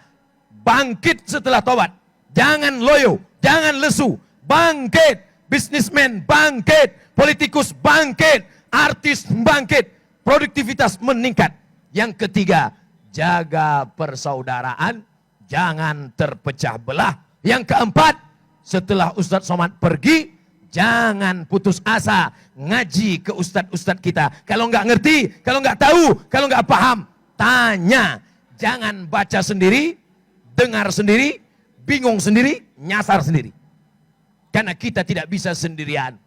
bangkit setelah tobat. Jangan loyo, jangan lesu. Bangkit. Bisnismen bangkit. Politikus bangkit. Artis bangkit. Produktivitas meningkat. Yang ketiga, jaga persaudaraan. Jangan terpecah belah. Yang keempat, setelah Ustaz Somad pergi, jangan putus asa, ngaji ke ustadz-ustadz kita. Kalau nggak ngerti, kalau nggak tahu, kalau nggak paham, tanya. Jangan baca sendiri, dengar sendiri, bingung sendiri, nyasar sendiri. Karena kita tidak bisa sendirian.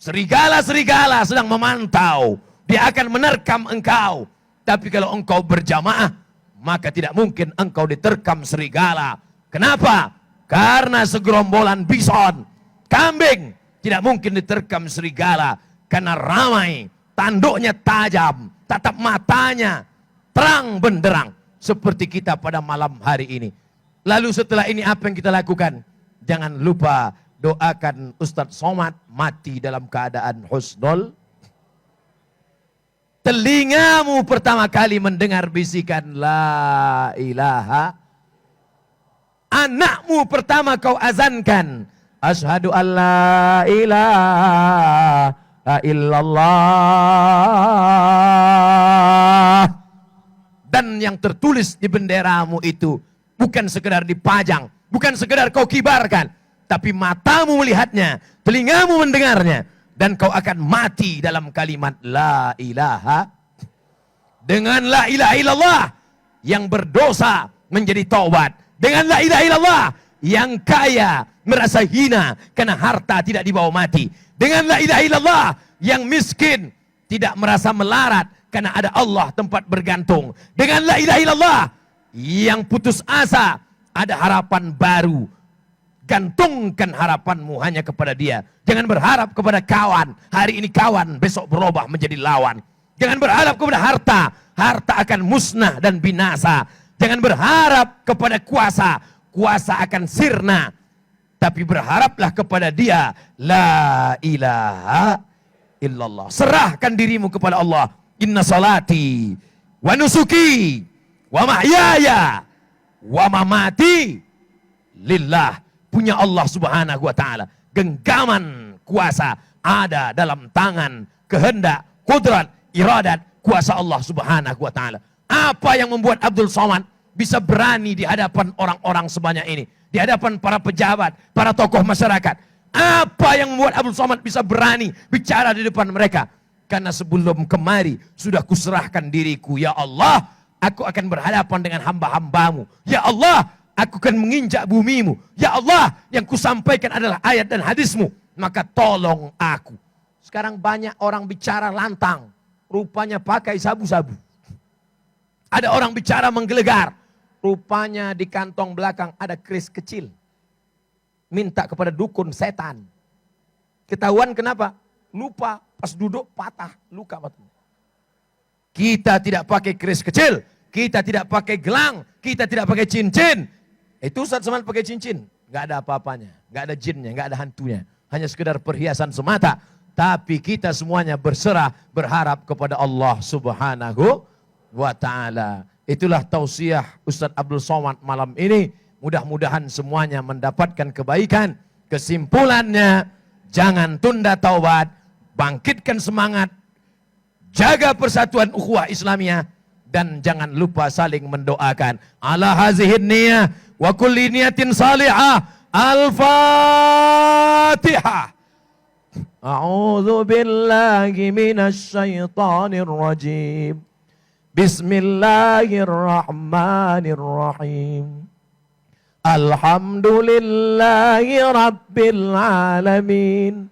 Serigala-serigala sedang memantau. Dia akan menerkam engkau. Tapi kalau engkau berjamaah, maka tidak mungkin engkau diterkam serigala. Kenapa? Karena segerombolan bison, kambing, tidak mungkin diterkam serigala karena ramai, tanduknya tajam, tatap matanya terang benderang seperti kita pada malam hari ini. Lalu setelah ini apa yang kita lakukan? Jangan lupa doakan Ustadz Somad mati dalam keadaan husnul. Telingamu pertama kali mendengar bisikan la ilaha. Anakmu pertama kau azankan asyhadu an la ilaha illallah. Dan yang tertulis di benderamu itu bukan sekedar dipajang, bukan sekedar kau kibarkan, tapi matamu melihatnya, telingamu mendengarnya, dan kau akan mati dalam kalimat la ilaha. Dengan la ilaha illallah yang berdosa menjadi taubat. Dengan la ilaha illallah yang kaya merasa hina karena harta tidak dibawa mati. Dengan la ilaha illallah yang miskin tidak merasa melarat karena ada Allah tempat bergantung. Dengan la ilaha illallah yang putus asa ada harapan baru. Gantungkan harapanmu hanya kepada Dia. Jangan berharap kepada kawan. Hari ini kawan, besok berubah menjadi lawan. Jangan berharap kepada harta. Harta akan musnah dan binasa. Jangan berharap kepada kuasa. Kuasa akan sirna. Tapi berharaplah kepada Dia. La ilaha illallah. Serahkan dirimu kepada Allah. Inna salati wa nusuki wa mahyaya wa mamati lillah. Punya Allah Subhanahu wa taala. Genggaman kuasa ada dalam tangan, kehendak, kudrat, iradat, kuasa Allah Subhanahu wa taala. Apa yang membuat Abdul Somad bisa berani di hadapan orang-orang sebanyak ini, di hadapan para pejabat, para tokoh masyarakat? Apa yang membuat Abdul Somad bisa berani bicara di depan mereka? Karena sebelum kemari sudah kuserahkan diriku. Ya Allah, aku akan berhadapan dengan hamba-hambamu. Ya Allah, aku akan menginjak bumimu. Ya Allah, yang kusampaikan adalah ayat dan hadismu. Maka tolong aku. Sekarang banyak orang bicara lantang. Rupanya pakai sabu-sabu. Ada orang bicara menggelegar. Rupanya di kantong belakang ada keris kecil. Minta kepada dukun setan. Ketahuan kenapa? Lupa, pas duduk patah, luka batu. Kita tidak pakai keris kecil. Kita tidak pakai gelang. Kita tidak pakai cincin. Itu Ustaz Somad pakai cincin. Gak ada apa-apanya. Gak ada jinnya, gak ada hantunya. Hanya sekedar perhiasan semata. Tapi kita semuanya berserah, berharap kepada Allah Subhanahu wa ta'ala. Itulah tausiah Ustaz Abdul Somad malam ini. Mudah-mudahan semuanya mendapatkan kebaikan. Kesimpulannya, jangan tunda taubat. Bangkitkan semangat. Jaga persatuan ukhuwah Islamiyah. Dan jangan lupa saling mendoakan. Ala hazihin niyah wa kulli niyatin salihah. Al-Fatihah. A'udzu billahi minasy syaithanir rajim. Bismillahirrahmanirrahim. Alhamdulillahi rabbil alamin.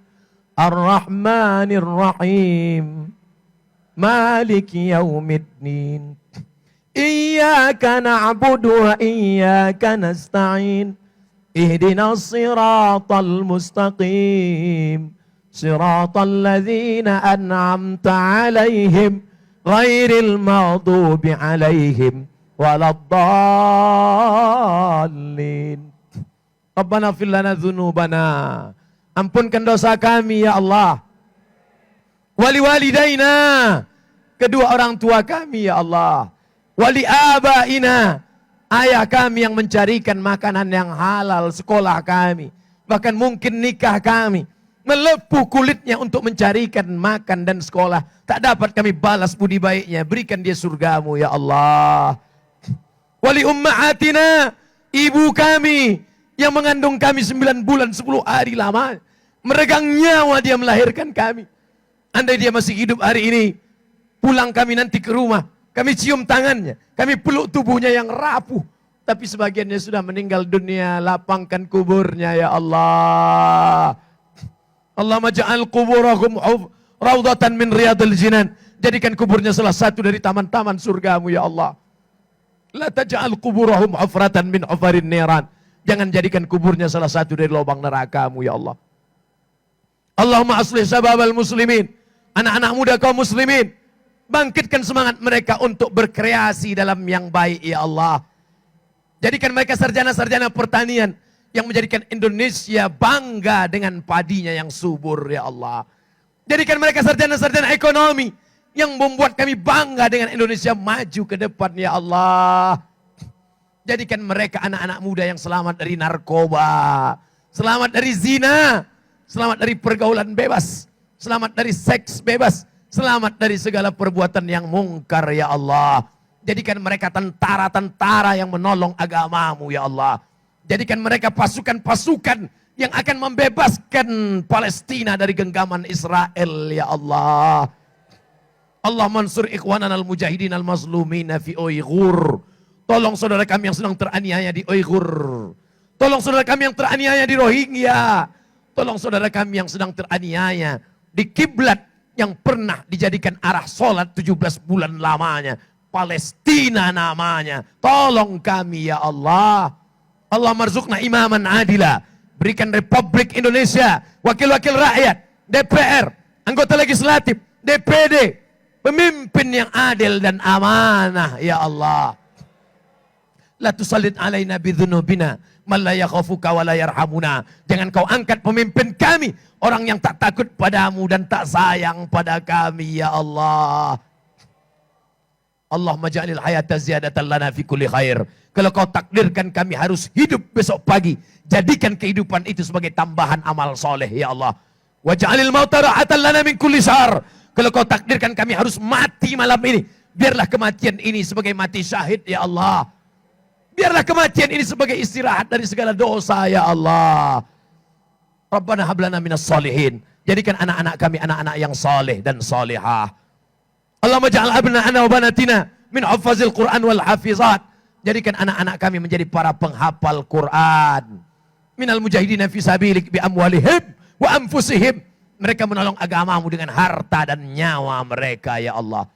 Ar-Rahmanir Rahim. Maliki yaumiddin. Iyyaka na'budu wa iyyaka nasta'in. Ihdinas siratal mustaqim. Siratal ladzina an'amta 'alaihim ghairil maghdubi 'alaihim waladdallin. Rabbana ighfir lana dzunubana. Ampunkan dosa kami ya Allah. Wali walidaina, kedua orang tua kami ya Allah. Wali abaina, ayah kami yang mencarikan makanan yang halal, sekolah kami. Bahkan mungkin nikah kami. Melepuh kulitnya untuk mencarikan makan dan sekolah. Tak dapat kami balas budi baiknya. Berikan dia surgamu ya Allah. Wali ummahatina, ibu kami yang mengandung kami 9 bulan 10 hari lama. Meregang nyawa dia melahirkan kami. Andai dia masih hidup hari ini, pulang kami nanti ke rumah, kami cium tangannya, kami peluk tubuhnya yang rapuh. Tapi sebagiannya sudah meninggal dunia, lapangkan kuburnya ya Allah. Allahumma ja'al kuburahum raudatan min riyadil jinan. Jadikan kuburnya salah satu dari taman-taman surgamu ya Allah. La taj'al kuburahum hufratan min hufarin niran. Jangan jadikan kuburnya salah satu dari lubang nerakamu ya Allah. Allahumma aslih sababal muslimin. Anak-anak muda kaum muslimin. Bangkitkan semangat mereka untuk berkreasi dalam yang baik ya Allah. Jadikan mereka sarjana-sarjana pertanian yang menjadikan Indonesia bangga dengan padinya yang subur ya Allah. Jadikan mereka sarjana-sarjana ekonomi yang membuat kami bangga dengan Indonesia maju ke depan ya Allah. Jadikan mereka anak-anak muda yang selamat dari narkoba, selamat dari zina, selamat dari pergaulan bebas, selamat dari seks bebas, selamat dari segala perbuatan yang mungkar ya Allah. Jadikan mereka tentara-tentara yang menolong agamamu ya Allah. Jadikan mereka pasukan-pasukan yang akan membebaskan Palestina dari genggaman Israel ya Allah. Allah mansur ikhwanan al-mujahidin al-mazlumina fi Uyghur. Tolong saudara kami yang sedang teraniaya di Uyghur. Tolong saudara kami yang teraniaya di Rohingya. Tolong saudara kami yang sedang teraniaya di kiblat yang pernah dijadikan arah sholat 17 bulan lamanya. Palestina namanya. Tolong kami ya Allah. Allah marzukna imaman adila. Berikan Republik Indonesia, wakil-wakil rakyat, DPR, anggota legislatif, DPD, pemimpin yang adil dan amanah ya Allah. La tusallit alaina bidzunubina man la yakhafuka wa la yarhamuna. Jangan kau angkat pemimpin kami, orang yang tak takut padamu dan tak sayang pada kami ya Allah. Allahumma ja'alil hayata ziyadatan lana fi kulli khair. Kalau kau takdirkan kami harus hidup besok pagi, jadikan kehidupan itu sebagai tambahan amal soleh ya Allah. Wa ja'alil mauta ra'atan lana min kulli syarr. Kalau kau takdirkan kami harus mati malam ini, biarlah kematian ini sebagai mati syahid ya Allah. Biarlah kematian ini sebagai istirahat dari segala dosa ya Allah. Rabbana hablana minas solihin. Jadikan anak-anak kami anak-anak yang saleh dan salihah. Allahumma ja'al abna'ana wa banatina min hafazil Qur'an wal hafizat. Jadikan anak-anak kami menjadi para penghafal Quran. Minal mujahidina fi sabilik bi amwalihim wa anfusihim. Mereka menolong agamamu dengan harta dan nyawa mereka ya Allah.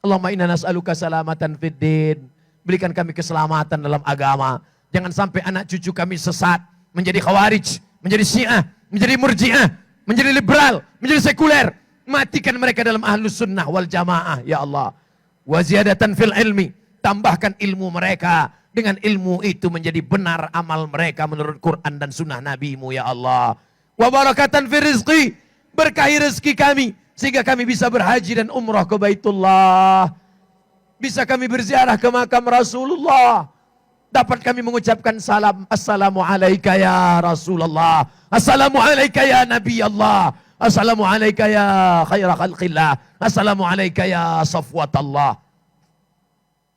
Allahumma inna nas'aluka salamatan fid din. Berikan kami keselamatan dalam agama. Jangan sampai anak cucu kami sesat, menjadi khawarij, menjadi syiah, menjadi murjiah, menjadi liberal, menjadi sekuler. Matikan mereka dalam ahlus sunnah wal jamaah ya Allah. Wa ziyadatan fil ilmi. Tambahkan ilmu mereka. Dengan ilmu itu menjadi benar amal mereka menurut Quran dan sunnah Nabi-Mu ya Allah. Wa barakatan fil rizqi. Berkahi rezeki kami. Sehingga kami bisa berhaji dan umrah ke Baitullah. Bisa kami berziarah ke makam Rasulullah. Dapat kami mengucapkan salam. Assalamualaikum ya Rasulullah. Assalamualaikum ya Nabi Allah. Assalamualaikum ya khaira khalqillah. Assalamualaikum ya safwatallah.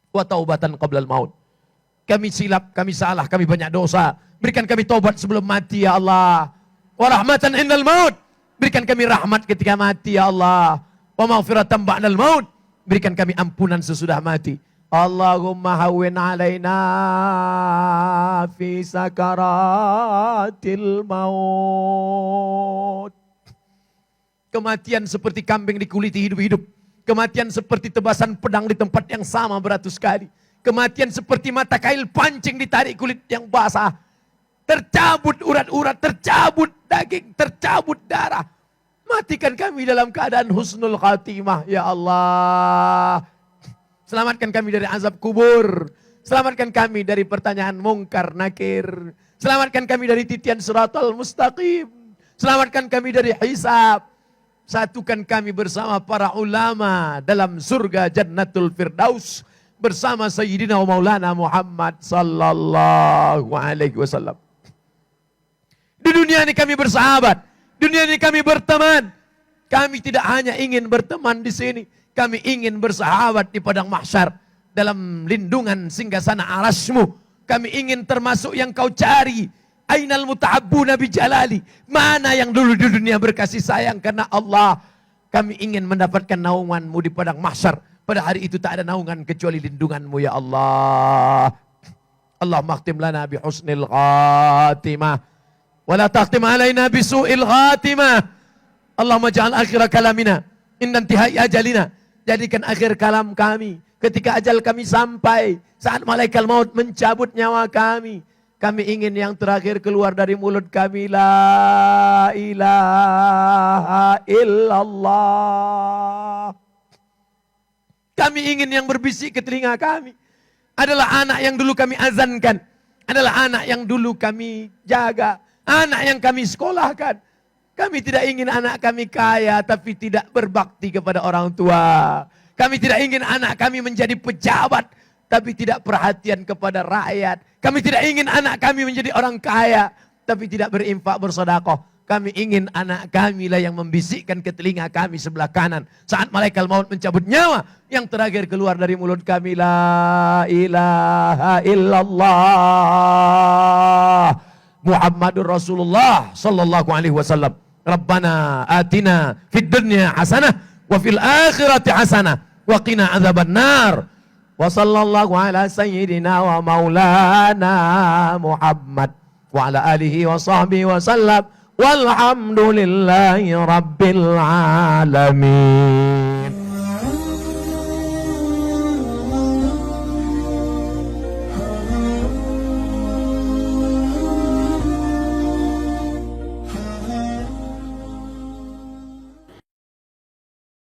Wa taubatan qablal maut. Kami silap, kami salah, kami banyak dosa. Berikan kami taubat sebelum mati ya Allah. Wa rahmatan indal maut. Berikan kami rahmat ketika mati ya Allah. Wa maghfiratan ba'dal maut. Berikan kami ampunan sesudah mati. Allahumma hawwin alaina fi sakaratil maut. Kematian seperti kambing dikuliti hidup-hidup. Kematian seperti tebasan pedang di tempat yang sama beratus kali. Kematian seperti mata kail pancing ditarik kulit yang basah. Tercabut urat-urat, tercabut daging, tercabut darah. Matikan kami dalam keadaan husnul khatimah ya Allah. Selamatkan kami dari azab kubur. Selamatkan kami dari pertanyaan mungkar nakir. Selamatkan kami dari titian siratal mustaqim. Selamatkan kami dari hisab. Satukan kami bersama para ulama dalam surga Jannatul Firdaus bersama Sayyidina wa Maulana Muhammad sallallahu alaihi wasallam. Di dunia ini kami bersahabat, di dunia ini kami berteman. Kami tidak hanya ingin berteman di sini, kami ingin bersahabat di padang mahsyar dalam lindungan singgasana arasmu. Kami ingin termasuk yang kau cari. Ainal mutahabbuna bi jalali. Mana yang dulu di dunia berkasih sayang karena Allah. Kami ingin mendapatkan naunganmu di padang mahsyar. Pada hari itu tak ada naungan kecuali lindunganmu ya Allah. Allahumma akhtim lana bi husnil khatimah. Wa la takhtim alaina bi su'il khatimah. Allahumma ja'al akhir kalamina inna intihai ajalina. Jadikan akhir kalam kami ketika ajal kami sampai. Saat malaikat maut mencabut nyawa kami. Kami ingin yang terakhir keluar dari mulut kami. La ilaha illallah. Kami ingin yang berbisik ke telinga kami. Adalah anak yang dulu kami azankan. Adalah anak yang dulu kami jaga. Anak yang kami sekolahkan. Kami tidak ingin anak kami kaya tapi tidak berbakti kepada orang tua. Kami tidak ingin anak kami menjadi pejabat tapi tidak perhatian kepada rakyat. Kami tidak ingin anak kami menjadi orang kaya, tapi tidak berinfak bersedekah. Kami ingin anak kami lah yang membisikkan ke telinga kami sebelah kanan. Saat malaikat maut mencabut nyawa, yang terakhir keluar dari mulut kami, la ilaha illallah. Muhammadur Rasulullah sallallahu alaihi wasallam. Rabbana atina fid dunya hasanah, wa fil akhirati hasanah, wa qina adzaban nar. Wa sallallahu ala sayyidina wa maulana Muhammad wa ala alihi wa sahbihi wa sallam walhamdulillahi rabbil alamin.